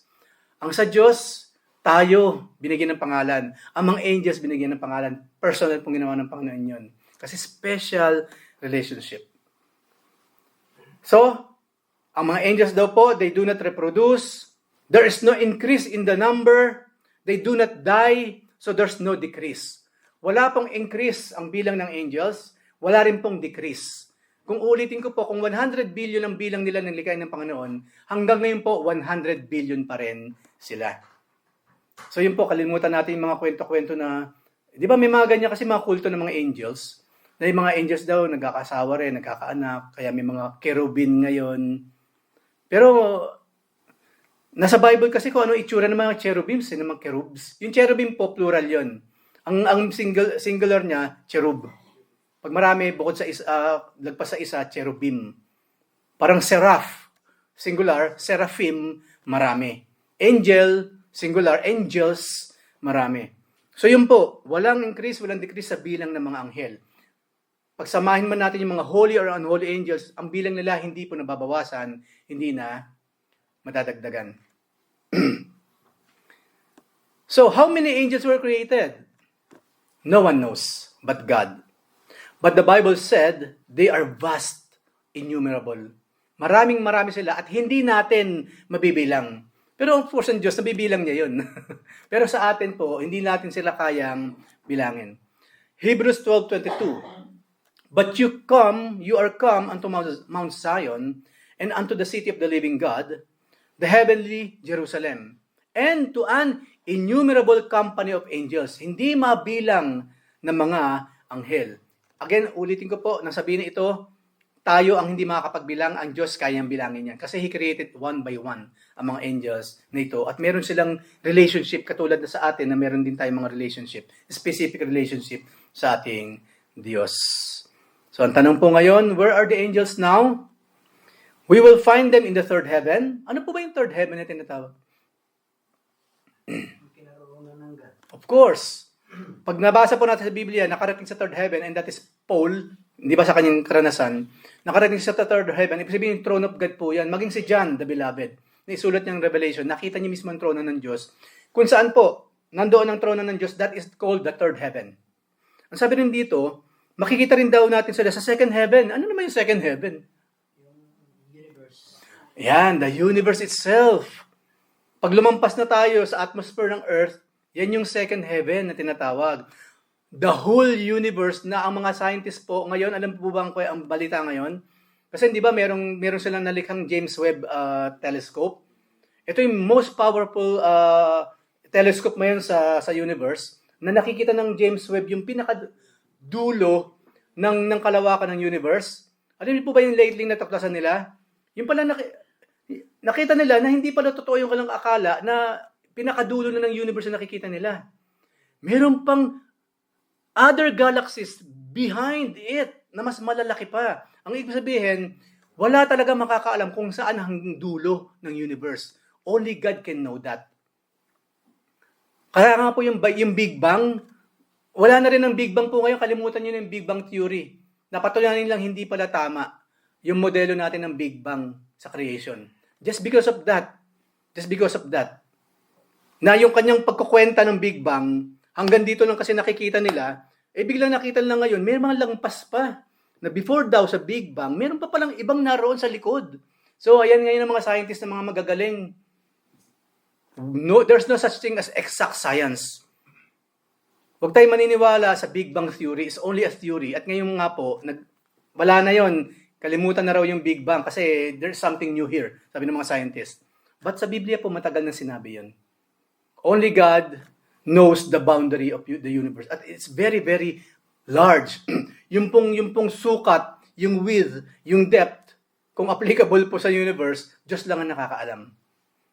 Speaker 1: Ang sa Diyos, tayo binigyan ng pangalan. Ang mga angels binigyan ng pangalan. Personal pong ginawa ng Panginoon yun. Kasi special relationship. So, ang mga angels daw po, they do not reproduce. There is no increase in the number. They do not die. So, there's no decrease. Wala pong increase ang bilang ng angels. Wala rin pong decrease. Kung ulitin ko po, kung 100 billion ang bilang nila ng likhain ng Panginoon, hanggang ngayon po, 100 billion pa rin sila. So yun po, kalimutan natin yung mga kwento-kwento na, di ba may mga ganyan kasi mga kulto ng mga angels, na yung mga angels daw nagkakasawa rin, nagkakaanak, kaya may mga cherubim ngayon. Pero nasa Bible kasi kung ano itsura ng mga cherubims, ng mga cherubs. Yung cherubim po, plural yon. Ang singular niya, cherub. Pag marami, bukod sa lagpas sa isa, cherubim. Parang seraph, singular, seraphim, marami. Angel, singular, angels, marami. So yun po, walang increase, walang decrease sa bilang ng mga anghel. Pagsamahin man natin yung mga holy or unholy angels, ang bilang nila hindi po nababawasan, hindi na madadagdagan. So, how many angels were created? No one knows but God. But the Bible said, they are vast, innumerable. Marami sila at hindi natin mabibilang. Pero of course, ang Diyos, nabibilang niya yun. Pero sa atin po, hindi natin sila kayang bilangin. Hebrews 12:22. But you are come unto Mount Zion, and unto the city of the living God, the heavenly Jerusalem, and to an innumerable company of angels. Hindi mabilang ng mga anghel. Again, ulitin ko po, nang sabihin ito, tayo ang hindi makakapagbilang, ang Diyos kayang bilangin yan. Kasi He created one by one ang mga angels na ito. At meron silang relationship, katulad na sa atin na meron din tayong mga relationship, specific relationship sa ating Diyos. So, ang tanong po ngayon, where are the angels now? We will find them in the third heaven. Ano po ba yung third heaven na tinatawag?
Speaker 2: Kinaroonan ng God.
Speaker 1: Of course. Pag nabasa po natin sa Biblia, nakarating sa third heaven, and that is Paul, hindi ba sa kanyang karanasan, nakarating sa third heaven, ibig sabihin yung throne of God po yan. Maging si John, the beloved, na isulat niyang Revelation, nakita niya mismo ang trono ng Diyos. Kung saan po, nandoon ang trono ng Diyos, that is called the third heaven. Ang sabi rin dito, makikita rin daw natin sila sa second heaven. Ano naman yung second heaven?
Speaker 2: Yung universe.
Speaker 1: Yan, the universe itself. Pag lumampas na tayo sa atmosphere ng Earth, yan yung second heaven na tinatawag. The whole universe na ang mga scientists po, ngayon, alam po ba ang balita ngayon? Kasi di ba meron silang nalikhang James Webb telescope. Ito yung most powerful telescope ngayon sa universe na nakikita ng James Webb yung pinakadulo ng kalawakan ng universe. Alam niyo po ba yung lately natuklasan nila? Yung pala nakita nila na hindi pala totoo yung kanilang akala na pinakadulo na ng universe na nakikita nila. Meron pang other galaxies behind it na mas malalaki pa. Ang ibig sabihin, wala talaga makakaalam kung saan ang dulo ng universe. Only God can know that. Kaya nga po yung Big Bang, wala na rin ang Big Bang po ngayon, kalimutan nyo na yung Big Bang Theory. Napatunayan lang hindi pala tama yung modelo natin ng Big Bang sa creation. Just because of that. Na yung kanyang pagkukwenta ng Big Bang, hanggang dito lang kasi nakikita nila, biglang nakita lang ngayon, may mga langpas pa. Na before daw sa Big Bang, meron pa palang ibang naroon sa likod. So, ayan ngayon ang mga scientists na mga magagaling. No, there's no such thing as exact science. Huwag tayong maniniwala sa Big Bang Theory. It's only a theory. At ngayon nga po, wala na yon. Kalimutan na raw yung Big Bang kasi there's something new here, sabi ng mga scientists. But sa Biblia po, matagal na sinabi yon. Only God knows the boundary of the universe. At it's very, very large. yung pong sukat, yung width, yung depth, kung applicable po sa universe, Diyos lang ang nakakaalam.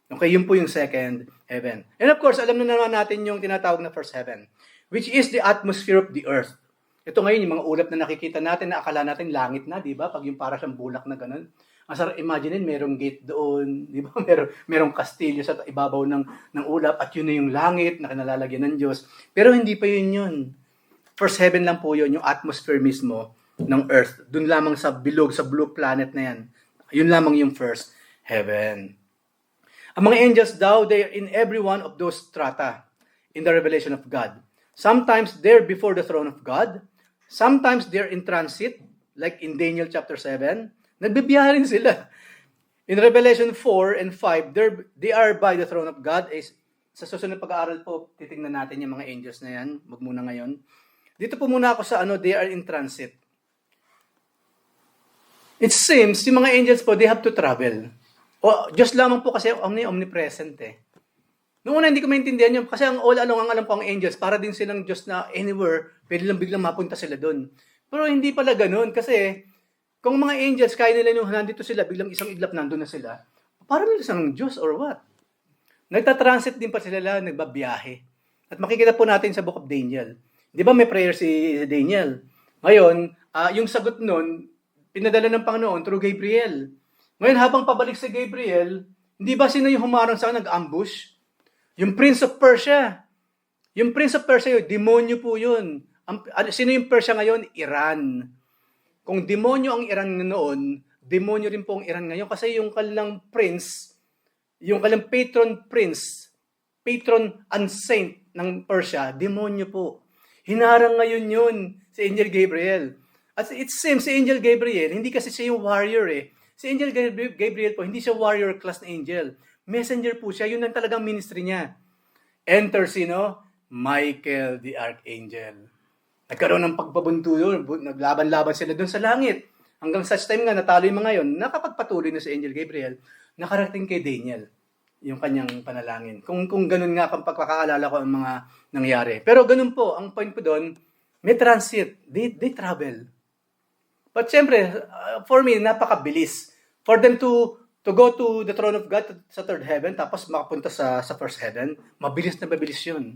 Speaker 1: Okay, yun po yung second heaven. And of course, alam na naman natin yung tinatawag na first heaven, which is the atmosphere of the earth. Ito ngayon, yung mga ulap na nakikita natin, na akala natin langit na, di ba? Pag yung para siyang bulak na ganun. Asar, imaginein, merong gate doon, di ba? Merong kastilyo sa ibabaw ng ulap, at yun na yung langit na kinalalagyan ng Diyos. Pero hindi pa yun. First heaven lang po yun, yung atmosphere mismo ng earth. Doon lamang sa bilog, sa blue planet na yan. Yun lamang yung first heaven. Ang mga angels daw, they are in every one of those strata in the revelation of God. Sometimes they're before the throne of God. Sometimes they're in transit, like in Daniel chapter 7. Nagbibiyahe rin sila. In Revelation 4 and 5, they are by the throne of God. Sa susunod pag-aaral po, titingnan natin yung mga angels na yan. Wag muna ngayon. Dito po muna ako sa they are in transit. It seems, yung mga angels po, they have to travel. O, Diyos lamang po kasi omnipresent eh. Noong una hindi ko maintindihan yun kasi ang all along ang alam ko ang angels, para din silang Diyos na anywhere, pwede lang biglang mapunta sila doon. Pero hindi pala ganun kasi kung mga angels, kaya nila yung nandito sila, biglang isang iglap nandun na sila, parang nila silang Diyos or what? Nagtatransit din pa sila, nagbabiyahe. At makikita po natin sa Book of Daniel. Di ba may prayer si Daniel? Ngayon, yung sagot nun, pinadala ng Panginoon through Gabriel. Ngayon, habang pabalik si Gabriel, hindi ba sino yung humarang sa nag-ambush? Yung Prince of Persia. Yung Prince of Persia, yun, demonyo po yun. Sino yung Persia ngayon? Iran. Kung demonyo ang Iran noon, demonyo rin po ang Iran ngayon kasi yung kanilang prince, yung kanilang patron and saint ng Persia, demonyo po. Hinarang ngayon yun si Angel Gabriel. At it seems si Angel Gabriel, hindi kasi siya yung warrior eh. Si Angel Gabriel po, hindi siya warrior class na angel. Messenger po siya, yun ang talagang ministry niya. Enter sino? Michael the Archangel. Nagkaroon ng pagpabunto yun, naglaban-laban sila doon sa langit. Hanggang such time nga, natalo yung mga yun, nakapagpatuloy na si Angel Gabriel, nakarating kay Daniel, yung kanyang panalangin. Kung ganun nga kung pagkakaalala ko ang mga nangyari. Pero ganun po, ang point ko doon, may transit, they travel. But syempre, for me, napakabilis. For them to go to the throne of God sa third heaven, tapos makapunta sa first heaven, mabilis na mabilis yun.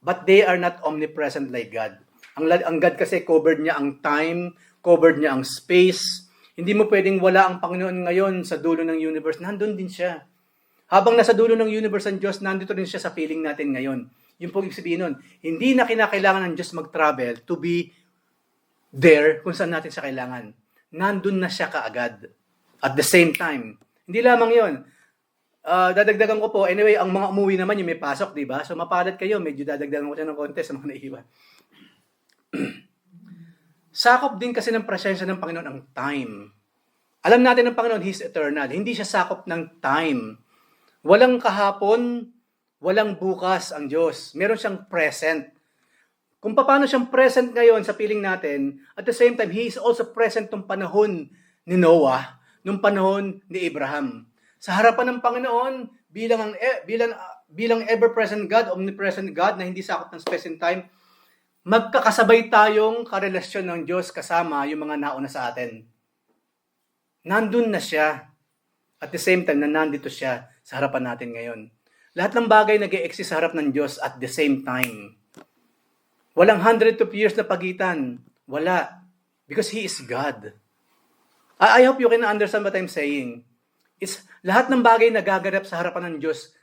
Speaker 1: But they are not omnipresent like God. Ang God kasi covered niya ang time, covered niya ang space. Hindi mo pwedeng wala ang Panginoon ngayon sa dulo ng universe. Nandun din siya. Habang nasa dulo ng universe ang Diyos, nandito rin siya sa feeling natin ngayon. Yung po ibig sabihin nun, hindi na kinakailangan ng Diyos mag-travel to be there kung saan natin siya kailangan. Nandun na siya kaagad. At the same time. Hindi lamang yon. Dadagdagan ko po, anyway, ang mga umuwi naman yung may pasok, di ba? So mapalad kayo, medyo dadagdagan ko siya ng konti sa mga naiwan. Sakop din kasi ng presensya ng Panginoon ang time. Alam natin ng Panginoon, He's eternal. Hindi siya sakop ng time. Walang kahapon, walang bukas ang Diyos. Meron siyang present. Kung paano siyang present ngayon sa piling natin, at the same time, He is also present nung panahon ni Noah, nung panahon ni Abraham. Sa harapan ng Panginoon, bilang ever-present God, omnipresent God, na hindi sakop ng space and time, magkakasabay tayong karelasyon ng Diyos kasama yung mga nauna sa atin. Nandun na siya. At the same time, nandito siya sa harapan natin ngayon. Lahat ng bagay nag-e-exist sa harap ng Diyos at the same time. Walang hundred of years na pagitan. Wala. Because He is God. I hope you can understand what I'm saying. It's lahat ng bagay na gaganap sa harapan ng Diyos,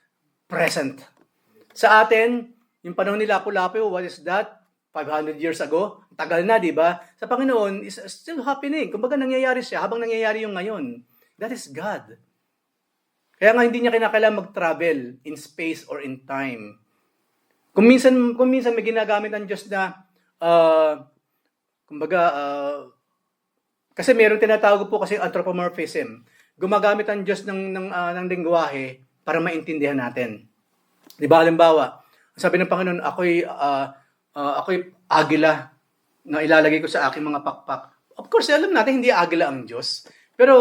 Speaker 1: present. Sa atin, yung panahon ni Lapu-Lapu, what is that? 500 years ago? Tagal na, di ba? Sa Panginoon, is still happening. Kumbaga nangyayari siya habang nangyayari yung ngayon. That is God. Kaya nga hindi niya kinakailangan mag-travel in space or in time. Kung minsan may ginagamit ang Diyos na, kasi meron tinatawag po kasi anthropomorphism. Gumagamit ang Diyos ng lengguwahe para maintindihan natin. Di ba, halimbawa, sabi ng Panginoon, ako'y agila na ilalagay ko sa aking mga pakpak. Of course, alam natin hindi agila ang Diyos. Pero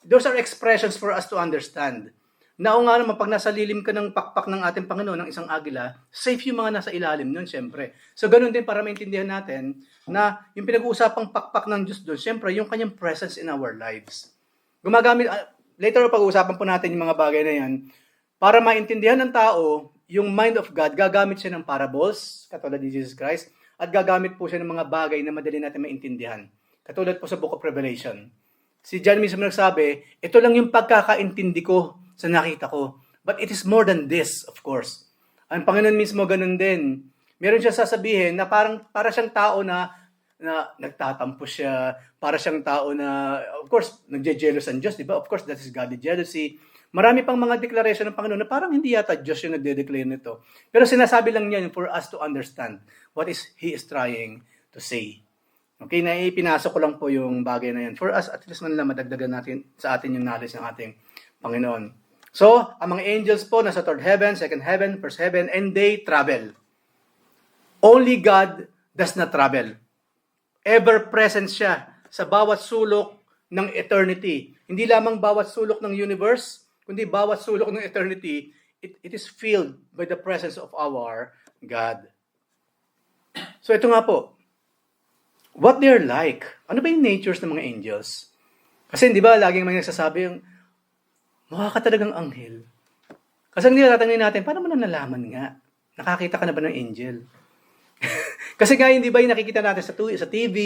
Speaker 1: those are expressions for us to understand. Na nga naman, pag nasa lilim ka ng pakpak ng ating Panginoon, ng isang agila, safe yung mga nasa ilalim nun, syempre. So, ganun din para maintindihan natin na yung pinag-uusapang pakpak ng Diyos doon, syempre, yung kanyang presence in our lives. Gumagamit, later pag-uusapan po natin yung mga bagay na yan, para maintindihan ng tao, yung mind of God, gagamit siya ng parables, katulad ni Jesus Christ, at gagamit po siya ng mga bagay na madali natin maintindihan. Katulad po sa Book of Revelation. Si John mismo nagsabi, ito lang yung pagkakaintindi ko sa nakita ko. But it is more than this, of course. Ang Panginoon mismo ganun din. Meron siya sasabihin na para siyang tao na nagtatampo siya, para siyang tao na, of course, nagje-jealous ang Diyos, di ba? Of course, that is godly jealousy. Marami pang mga declaration ng Panginoon na parang hindi yata Diyos yung nagde-declare nito. Pero sinasabi lang niya for us to understand what He is trying to say. Okay, na ipinasok ko lang po yung bagay na yan. For us, at least man lang madagdagan natin sa atin yung knowledge ng ating Panginoon. So, ang mga angels po nasa third heaven, second heaven, first heaven, and they travel. Only God does not travel. Ever-present siya sa bawat sulok ng eternity. Hindi lamang bawat sulok ng universe, kundi bawat sulok ng eternity, it is filled by the presence of our God. So ito nga po, what they're like. Ano ba yung natures ng mga angels? Kasi di ba, laging may nagsasabi yung, mukha ka talagang anghel. Kasi ang nilatatanggin natin, paano mo na nalaman nga? Nakakita ka na ba ng angel? Kasi nga, hindi ba yung nakikita natin sa TV,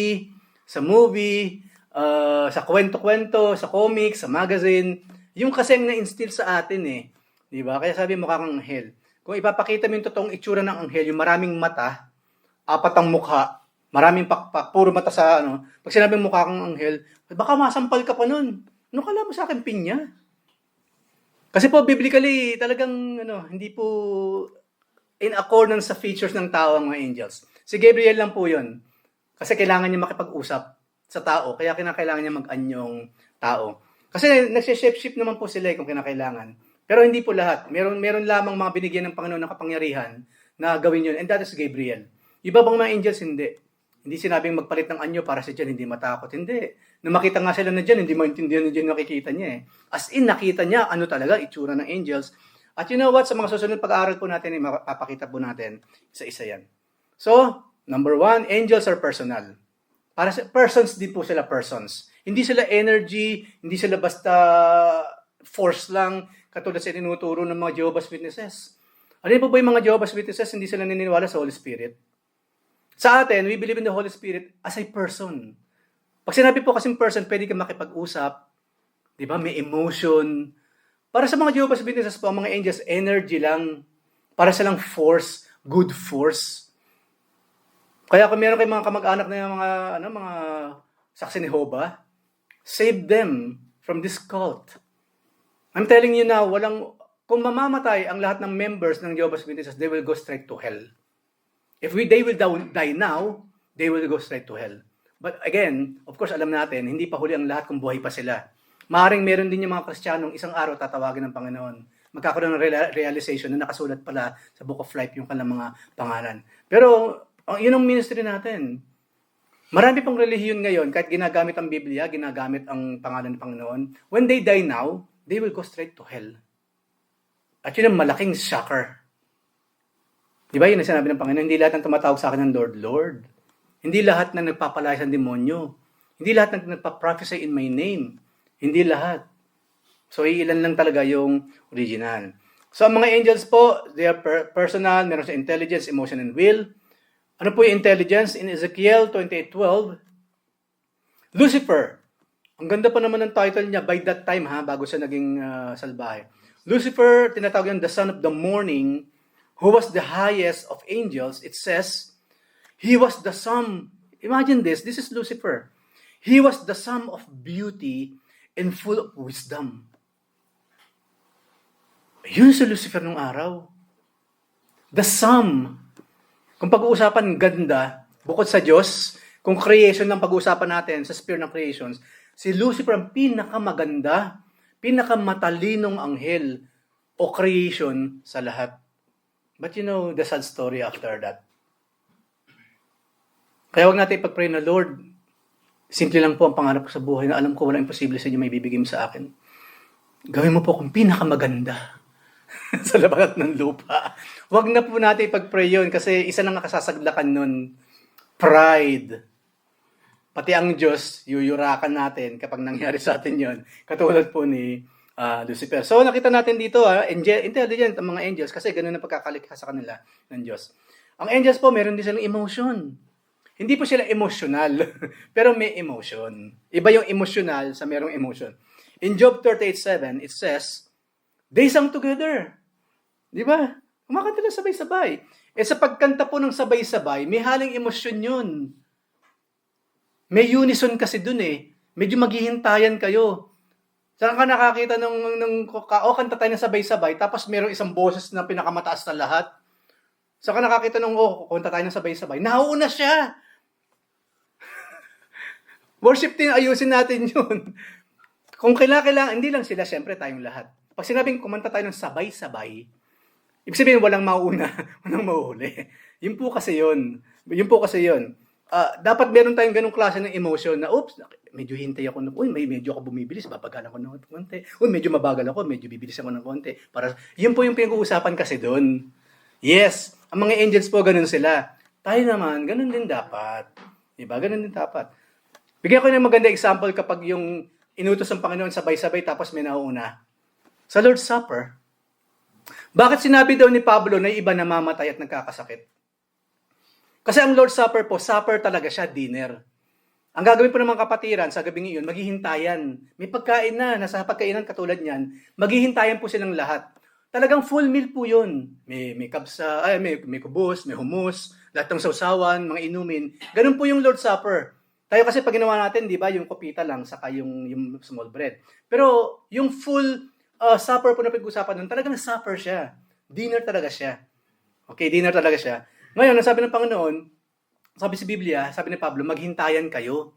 Speaker 1: sa movie, sa kwento-kwento, sa comics, sa magazine, yung kasi ang na-instill sa atin eh. Di ba? Kaya sabi mukha kang anghel. Kung ipapakita mo yung totoong itsura ng anghel, yung maraming mata, apat ang mukha, maraming pakpak, puro mata sa ano, pag sinabing mukha kang anghel, baka masampal ka pa nun. Ano kala mo sa akin, pinya? Kasi po, biblically, talagang hindi po in accordance sa features ng tao ang mga angels. Si Gabriel lang po yun. Kasi kailangan niya makipag-usap sa tao, kaya kinakailangan niya mag-anyong tao. Kasi nagsiship-ship naman po sila kung kinakailangan. Pero hindi po lahat. Meron lamang mga binigyan ng Panginoon ng kapangyarihan na gawin yun. And that is Gabriel. Iba bang mga angels? Hindi. Hindi sinabing magpalit ng anyo para si John hindi matakot. Hindi. Nung makita nga sila na John, hindi maintindihan na John nakikita niya eh. As in, nakita niya ano talaga itsura ng angels. At you know what? Sa mga susunod pag-aaral po natin, mapapakita po natin isa-isa yan. So, number 1, angels are personal. Para sa persons din po sila persons. Hindi sila energy, hindi sila basta force lang, katulad sa tinuturo ng mga Jehovah's Witnesses. Ano po ba yung mga Jehovah's Witnesses? Hindi sila naniniwala sa Holy Spirit. Sa atin, we believe in the Holy Spirit as a person. Pag sinabi po kasing person, pwede ka makipag-usap, di ba? May emotion. Para sa mga Jehovah's Witnesses po, ang mga angels, energy lang. Para silang force, good force. Kaya kung meron kayong mga kamag-anak na mga saksi ni Jehovah, save them from this cult. I'm telling you now, kung mamamatay ang lahat ng members ng Jehovah's Witnesses, they will go straight to hell. If they will die now, they will go straight to hell. But again, of course, alam natin, hindi pa huli ang lahat kung buhay pa sila. Maaaring meron din yung mga Kristiyanong isang araw tatawagin ng Panginoon. Magkakaroon ng realization na nakasulat pala sa Book of Life yung kanilang mga pangalan. Pero, yun ang ministry natin. Marami pang relihiyon ngayon, kahit ginagamit ang Biblia, ginagamit ang pangalan ng Panginoon. When they die now, they will go straight to hell. At yun ang malaking shocker. Di ba yun ang sinabi ng Panginoon? Hindi lahat ng tumatawag sa akin ng Lord, Lord. Hindi lahat na nagpapalaya sa demonyo. Hindi lahat na nagpa-prophesy in my name. Hindi lahat. So, ilan lang talaga yung original. So, ang mga angels po, they are personal, meron sa intelligence, emotion, and will. Ano po yung intelligence? In Ezekiel 28:12, Lucifer. Ang ganda pa naman ng title niya by that time, bago siya naging salbahe. Lucifer, tinatawag yung the son of the morning, who was the highest of angels. It says, he was the sum. Imagine this is Lucifer. He was the sum of beauty and full of wisdom. Yun si Lucifer nung araw. The sum. Kung pag-uusapan ganda, bukod sa Diyos, kung creation ng pag-uusapan natin sa sphere ng creations, si Lucifer ang pinakamaganda, pinakamatalinong anghel o creation sa lahat. But you know the sad story after that. Kaya wag natin ipag-pray na, Lord, simple lang po ang pangarap ko sa buhay na alam ko walang imposible sa inyo may bibigay mo sa akin. Gawin mo po akong pinakamaganda sa labagat ng lupa. Wag na po natin ipag-pray yun kasi isa nang nakasasaglakan nun, pride. Pati ang Diyos, yuyurakan natin kapag nangyari sa atin yun. Katulad po ni Lucifer. So nakita natin dito, intelligent ang mga angels kasi ganun ang pagkakalikha sa kanila ng Diyos. Ang angels po, meron din silang emotion. Hindi po sila emotional, pero may emotion. Iba yung emotional sa merong emotion. In Job 38:7, it says, they sang together. Di ba? Kumakanta lang sabay-sabay. Sa pagkanta po ng sabay-sabay, may haling emosyon yun. May unison kasi dun Medyo maghihintayan kayo. Saan ka nakakita kanta tayo ng sabay-sabay, tapos merong isang boses na pinakamataas na lahat? Saan ka nakakita kanta tayo ng sabay-sabay? Nauuna siya! Worship din, ayusin natin yun. Kung kailangan, hindi lang sila, syempre tayong lahat. Pag sinabing kumanta tayo ng sabay-sabay, ibig sabihin walang mauuna, walang mauhuli. Yun po kasi yun. dapat meron tayong ganung klase ng emotion na, oops, medyo hintay ako, medyo ako bumibilis, babagalan ko ng konti. Medyo mabagal ako, medyo bibilis ako ng konti. Yun po yung pinag-uusapan kasi doon. Yes, ang mga angels po, ganun sila. Tayo naman, ganun din dapat. Diba? Ganun din dapat. Bigyan ko ng maganda example kapag yung inutos ng Panginoon sabay-sabay tapos may nauuna. Sa Lord's Supper, bakit sinabi daw ni Pablo na iba namamatay at nagkakasakit? Kasi ang Lord's Supper po, supper talaga siya, dinner. Ang gagawin po ng mga kapatiran sa gabing iyon, maghihintayan. May pagkain na, nasa pagkainan katulad niyan, maghihintayan po silang lahat. Talagang full meal po yun. May kabsa, may kubos, may hummus, lahat ng sausawan, mga inumin. Ganun po yung Lord's Supper. Tayo kasi pag ginawa natin, di ba, yung kopita lang, saka yung small bread. Pero yung full supper po na pag-usapan nun, talagang supper siya. Dinner talaga siya. Okay, dinner talaga siya. Ngayon, ang sabi ng Panginoon, sabi sa Biblia, sabi ni Pablo, maghintayan kayo.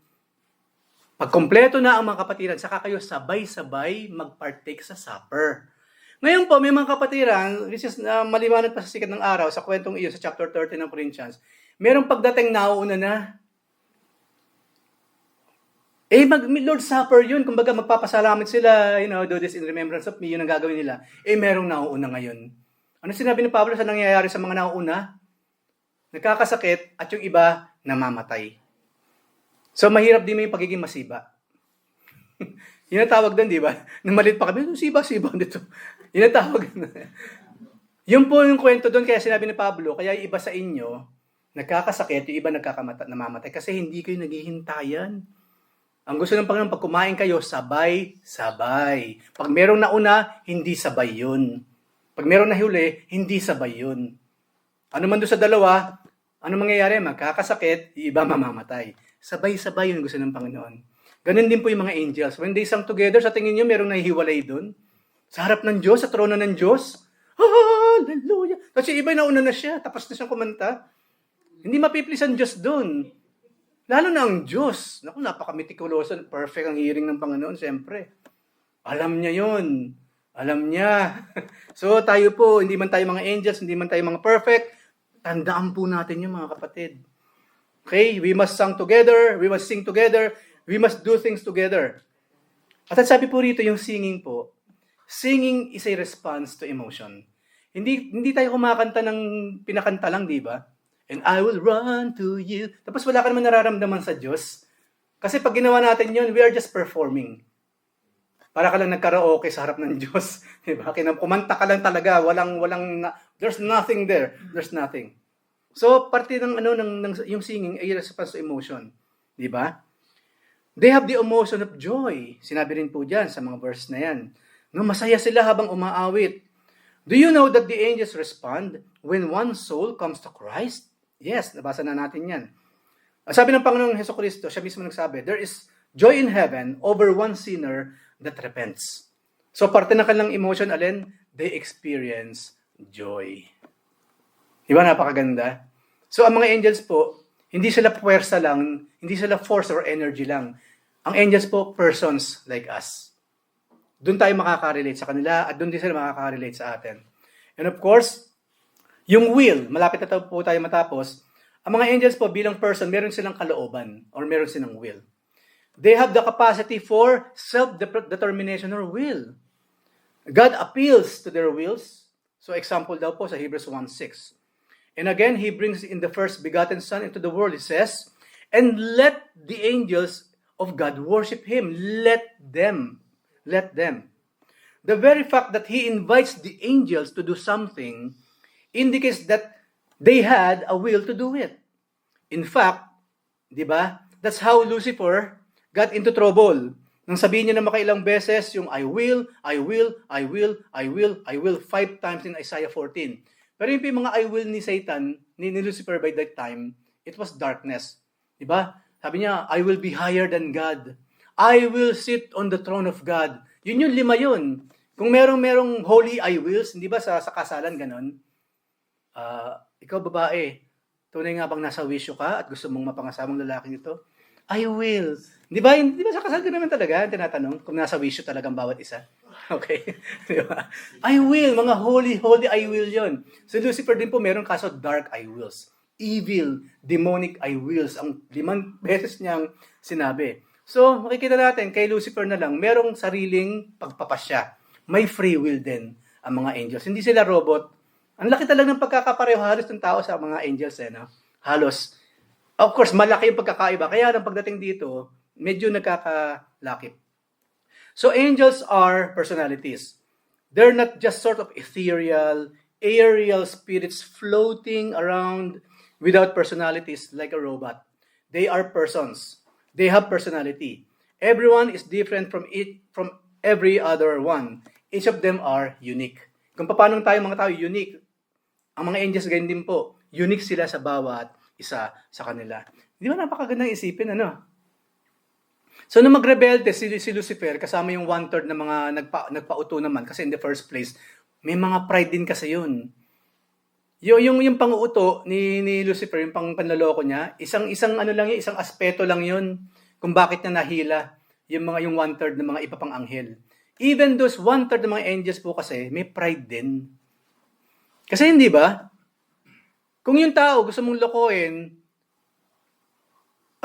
Speaker 1: Pag kompleto na ang mga kapatiran, saka kayo sabay-sabay mag-partake sa supper. Ngayon po, may mga kapatiran, which is maliwanag pa sa sikat ng araw, sa kwentong iyon, sa chapter 30 ng Corinthians, merong pagdating nauuna na. Lord's Supper yun. Kumbaga, magpapasalamat sila, do this in remembrance of me, yun ang gagawin nila. Merong nauuna ngayon. Ano sinabi ni Pablo sa nangyayari sa mga nauuna? Nagkakasakit at yung iba namamatay. So, mahirap din may pagiging masiba. Yun ang tawag doon, di ba? Nang maliit pa kami, siba dito. Yun ang tawag. Yun po yung kwento doon, kaya sinabi ni Pablo, kaya yung iba sa inyo, nagkakasakit, yung iba namamatay kasi hindi kayo naghihintayan. Ang gusto ng Panginoon, pag kumain kayo, sabay-sabay. Pag merong nauna, hindi sabay yun. Pag merong nahuli, hindi sabay yun. Ano man doon sa dalawa, ano mangyayari? Magkakasakit, yung iba mamamatay. Sabay-sabay yun gusto ng Panginoon. Ganun din po yung mga angels. When they sang together, sa tingin nyo, merong nahihiwalay doon. Sa harap ng Diyos, sa trono ng Diyos. Hallelujah! Kasi iba nauna na siya, tapos na siyang kumanta. Hindi mapiplis ang Diyos doon. Lalo na ang Diyos. Naku, napaka-meticuloso, perfect ang hearing ng Panginoon, siyempre. Alam niya yun. Alam niya. So tayo po, hindi man tayo mga angels, hindi man tayo mga perfect, tandaan po natin yung mga kapatid. Okay? We must sing together, we must sing together, we must do things together. At sabi po rito yung singing po, singing is a response to emotion. Hindi tayo kumakanta ng pinakanta lang, di ba? And I will run to you. Tapos wala ka naman nararamdaman sa Diyos. Kasi pag ginawa natin yun, we are just performing. Para ka lang nagkaraoke sa harap ng Diyos. Diba? Kumanta ka lang talaga. There's nothing there. There's nothing. So, parte ng yung singing ay response to emotion. Diba? They have the emotion of joy. Sinabi rin po dyan sa mga verse na yan. No, masaya sila habang umaawit. Do you know that the angels respond when one soul comes to Christ? Yes, nabasa na natin yan. Sabi ng Panginoong Hesukristo, siya mismo nagsabi, there is joy in heaven over one sinner that repents. So, parte na kanilang emotion, alin? They experience joy. Di ba napakaganda? So, ang mga angels po, hindi sila puwersa lang, hindi sila force or energy lang. Ang angels po, persons like us. Doon tayo makaka-relate sa kanila at doon din sila makaka-relate sa atin. And of course, yung will, malapit na po tayo matapos, ang mga angels po bilang person, meron silang kalooban or meron silang will. They have the capacity for self-determination or will. God appeals to their wills. So example daw po sa Hebrews 1:6. And again, He brings in the first begotten Son into the world, He says, and let the angels of God worship Him. Let them. The very fact that He invites the angels to do something indicates that they had a will to do it. In fact, di ba, that's how Lucifer got into trouble. Nang sabihin niya na makailang beses yung I will, 5 times in Isaiah 14. Pero yung mga I will ni Satan, ni Lucifer by that time, it was darkness. Diba? Sabi niya, I will be higher than God. I will sit on the throne of God. Yun yung 5 yun. Kung merong holy I wills, hindi ba sa kasalan ganon? Ikaw babae, tunay nga bang nasa wisyo ka at gusto mong mapangasamang lalaking ito? I will. Di ba sa kasal ka naman talaga, tinatanong kung nasa wisyo talagang bawat isa. Okay? Di ba? I will, mga holy I will yon. Si Lucifer din po meron kaso dark I wills. evil, demonic I wills. Ang 5 beses niyang sinabi. So, makikita natin, kay Lucifer na lang, merong sariling pagpapasya. May free will din ang mga angels. Hindi sila robot. Ang laki talaga ng pagkakapareho halos ng tao sa mga angels. No? Halos. Of course, malaki yung pagkakaiba. Kaya nang pagdating dito, medyo nagkakalakip. So, angels are personalities. They're not just sort of ethereal, aerial spirits floating around without personalities like a robot. They are persons. They have personality. Everyone is different from every other one. Each of them are unique. Kung paano tayo mga tao unique, ang mga angels ganyan din po. Unique sila sa bawat isa sa kanila. Di ba napakagandang isipin, ano? So, nung magrebelde si Lucifer, kasama yung 1/3 na mga nagpauto naman, kasi in the first place, may mga pride din kasi yun. Yung pang-uuto ni Lucifer, yung panloloko niya, isang ano lang yun, isang aspeto lang yun kung bakit niya nahila yung 1/3 ng mga iba pang anghel. Even those 1/3 ng mga angels po kasi, may pride din. Kasi hindi ba? Kung yung tao gusto mong lokohin,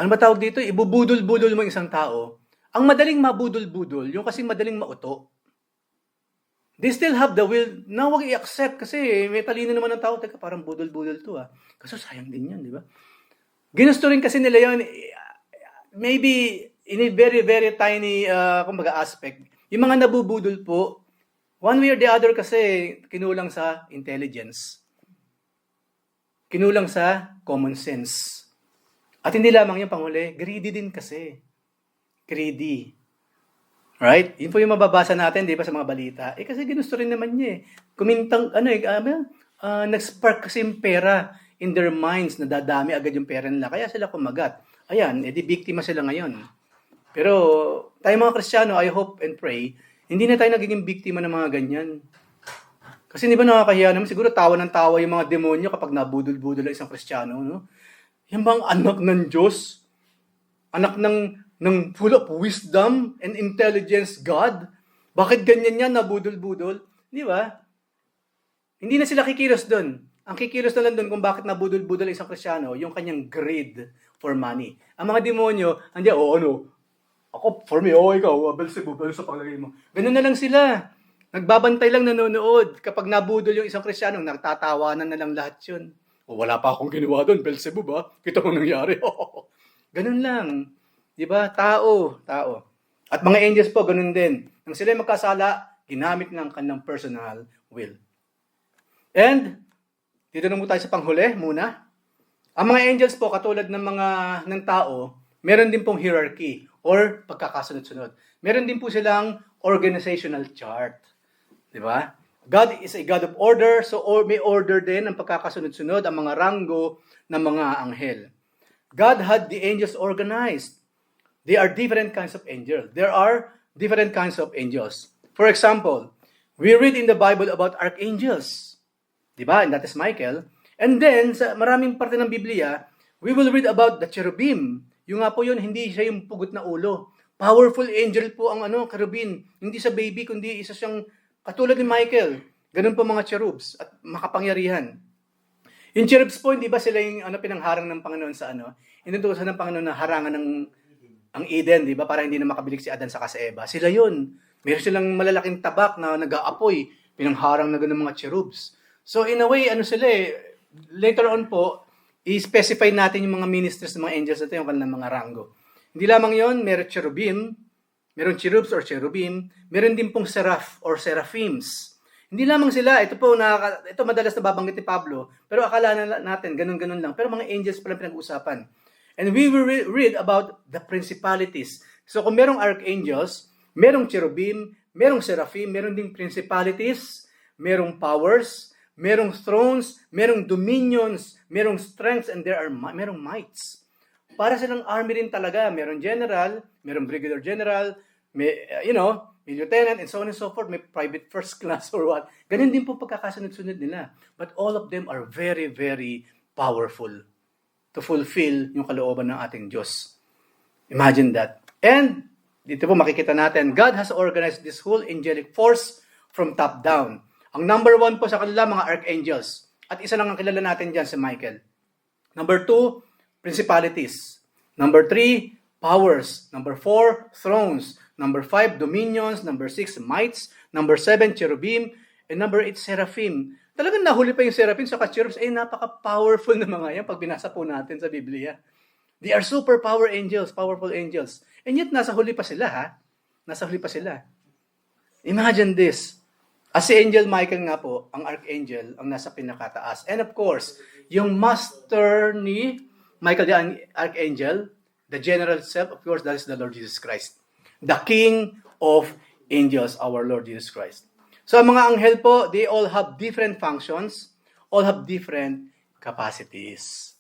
Speaker 1: ano ba tawag dito? Ibubudol-budol mo isang tao. Ang madaling mabudol-budol, yung kasing madaling mauto. They still have the will. Na wag i-accept kasi may talino naman ng tao. Teka, parang budol-budol to Kaso sayang din yan, di ba? Ginusto rin kasi nila yun, maybe in a very, very tiny kumbaga aspect. Yung mga nabubudol po, one way or the other kasi kinulang sa intelligence. Kinulang sa common sense. At hindi lamang yung panghuli, greedy din kasi. Greedy. Right? Yun po yung mababasa natin, di ba, sa mga balita. Kasi ginusto rin naman niya Kumintang, nag-spark kasi yung pera in their minds na dadami agad yung pera nila. Kaya sila kumagat. Ayan, edi biktima sila ngayon. Pero tayo mga Kristiyano, I hope and pray, hindi na tayo nagiging biktima ng mga ganyan. Kasi di ba nakakahiya naman, siguro tawa ng tawa yung mga demonyo kapag nabudol-budol ang isang Kristiyano, no? Yan bang anak ng Diyos? Anak ng full of wisdom and intelligence God? Bakit ganyan yan, nabudol-budol? Di ba? Hindi na sila kikilos doon. Ang kikilos na lang doon kung bakit nabudol-budol ang isang Kristiyano, yung kanyang greed for money. Ang mga demonyo, ako, for me, ikaw, Beelzebub, sa paglagay mo. Ganun na lang sila. Nagbabantay lang, nanonood. Kapag nabudol yung isang Kristiyano, nagtatawanan na lang lahat yun. Wala pa akong ginawa doon, Beelzebub, Kita mo nangyari. Ganun lang. Di ba? Tao. At mga angels po, ganun din. Nang sila magkasala, ginamit ng kanilang personal will. And, dito na tayo sa panghuli muna. Ang mga angels po, katulad ng tao, meron din pong hierarchy or pagkakasunod-sunod. Meron din po silang organizational chart. Di ba? God is a God of order, so may order din ang pagkakasunod-sunod, ang mga ranggo ng mga anghel. God had the angels organized. They are different kinds of angels. There are different kinds of angels. For example, we read in the Bible about archangels. Diba? And that is Michael. And then, sa maraming parte ng Biblia, we will read about the cherubim. Yung nga po yun, hindi siya yung pugot na ulo. Powerful angel po ang cherubim. Hindi sa baby, kundi isa siyang katulad ni Michael. Ganun po mga cherubs at makapangyarihan. Yung cherubs po, hindi ba sila yung pinangharang ng Panginoon sa inutusan ng Panginoon na harangan ang Eden, di ba? Para hindi na makabilik si Adan sa si Eva. Sila yun. Meron silang malalaking tabak na nag-aapoy, pinangharang na ganun mga cherubs. So in a way, later on po, i-specify natin yung mga ministers ng mga angels natin, yung kanilang mga ranggo. Hindi lamang yon, meron cherubim, meron cherubs or cherubim, meron din pong seraph or seraphims. Hindi lamang sila, ito madalas na babanggit ni Pablo, pero akala natin, ganun-ganun lang. Pero mga angels pala pinag-usapan. And we will read about the principalities. So kung merong archangels, merong cherubim, merong seraphim, meron ding principalities, merong powers, merong thrones, merong dominions, merong strengths, and merong mights. Para silang army rin talaga. Merong general, merong brigadier general, may lieutenant, and so on and so forth. May private first class or what. Ganun din po pagkakasunod-sunod nila. But all of them are very, very powerful to fulfill yung kalooban ng ating Diyos. Imagine that. And, dito po makikita natin, God has organized this whole angelic force from top down. Ang number 1 po sa kanila, mga archangels. At isa lang ang kilala natin dyan, si Michael. Number 2, principalities. Number 3, powers. Number 4, thrones. Number 5, dominions. Number 6, mights. Number 7, cherubim. And number 8, seraphim. Talagang nahuli pa yung seraphim sa cherubs. Napaka-powerful na mga yan pag binasa po natin sa Biblia. They are super power angels, powerful angels. And yet, nasa huli pa sila, ha? Nasa huli pa sila. Imagine this. As si Angel Michael nga po, ang archangel, ang nasa pinakataas. And of course, yung master ni Michael the archangel, the general self, of course, that is the Lord Jesus Christ. The King of angels, our Lord Jesus Christ. So, ang mga anghel po, they all have different functions, all have different capacities.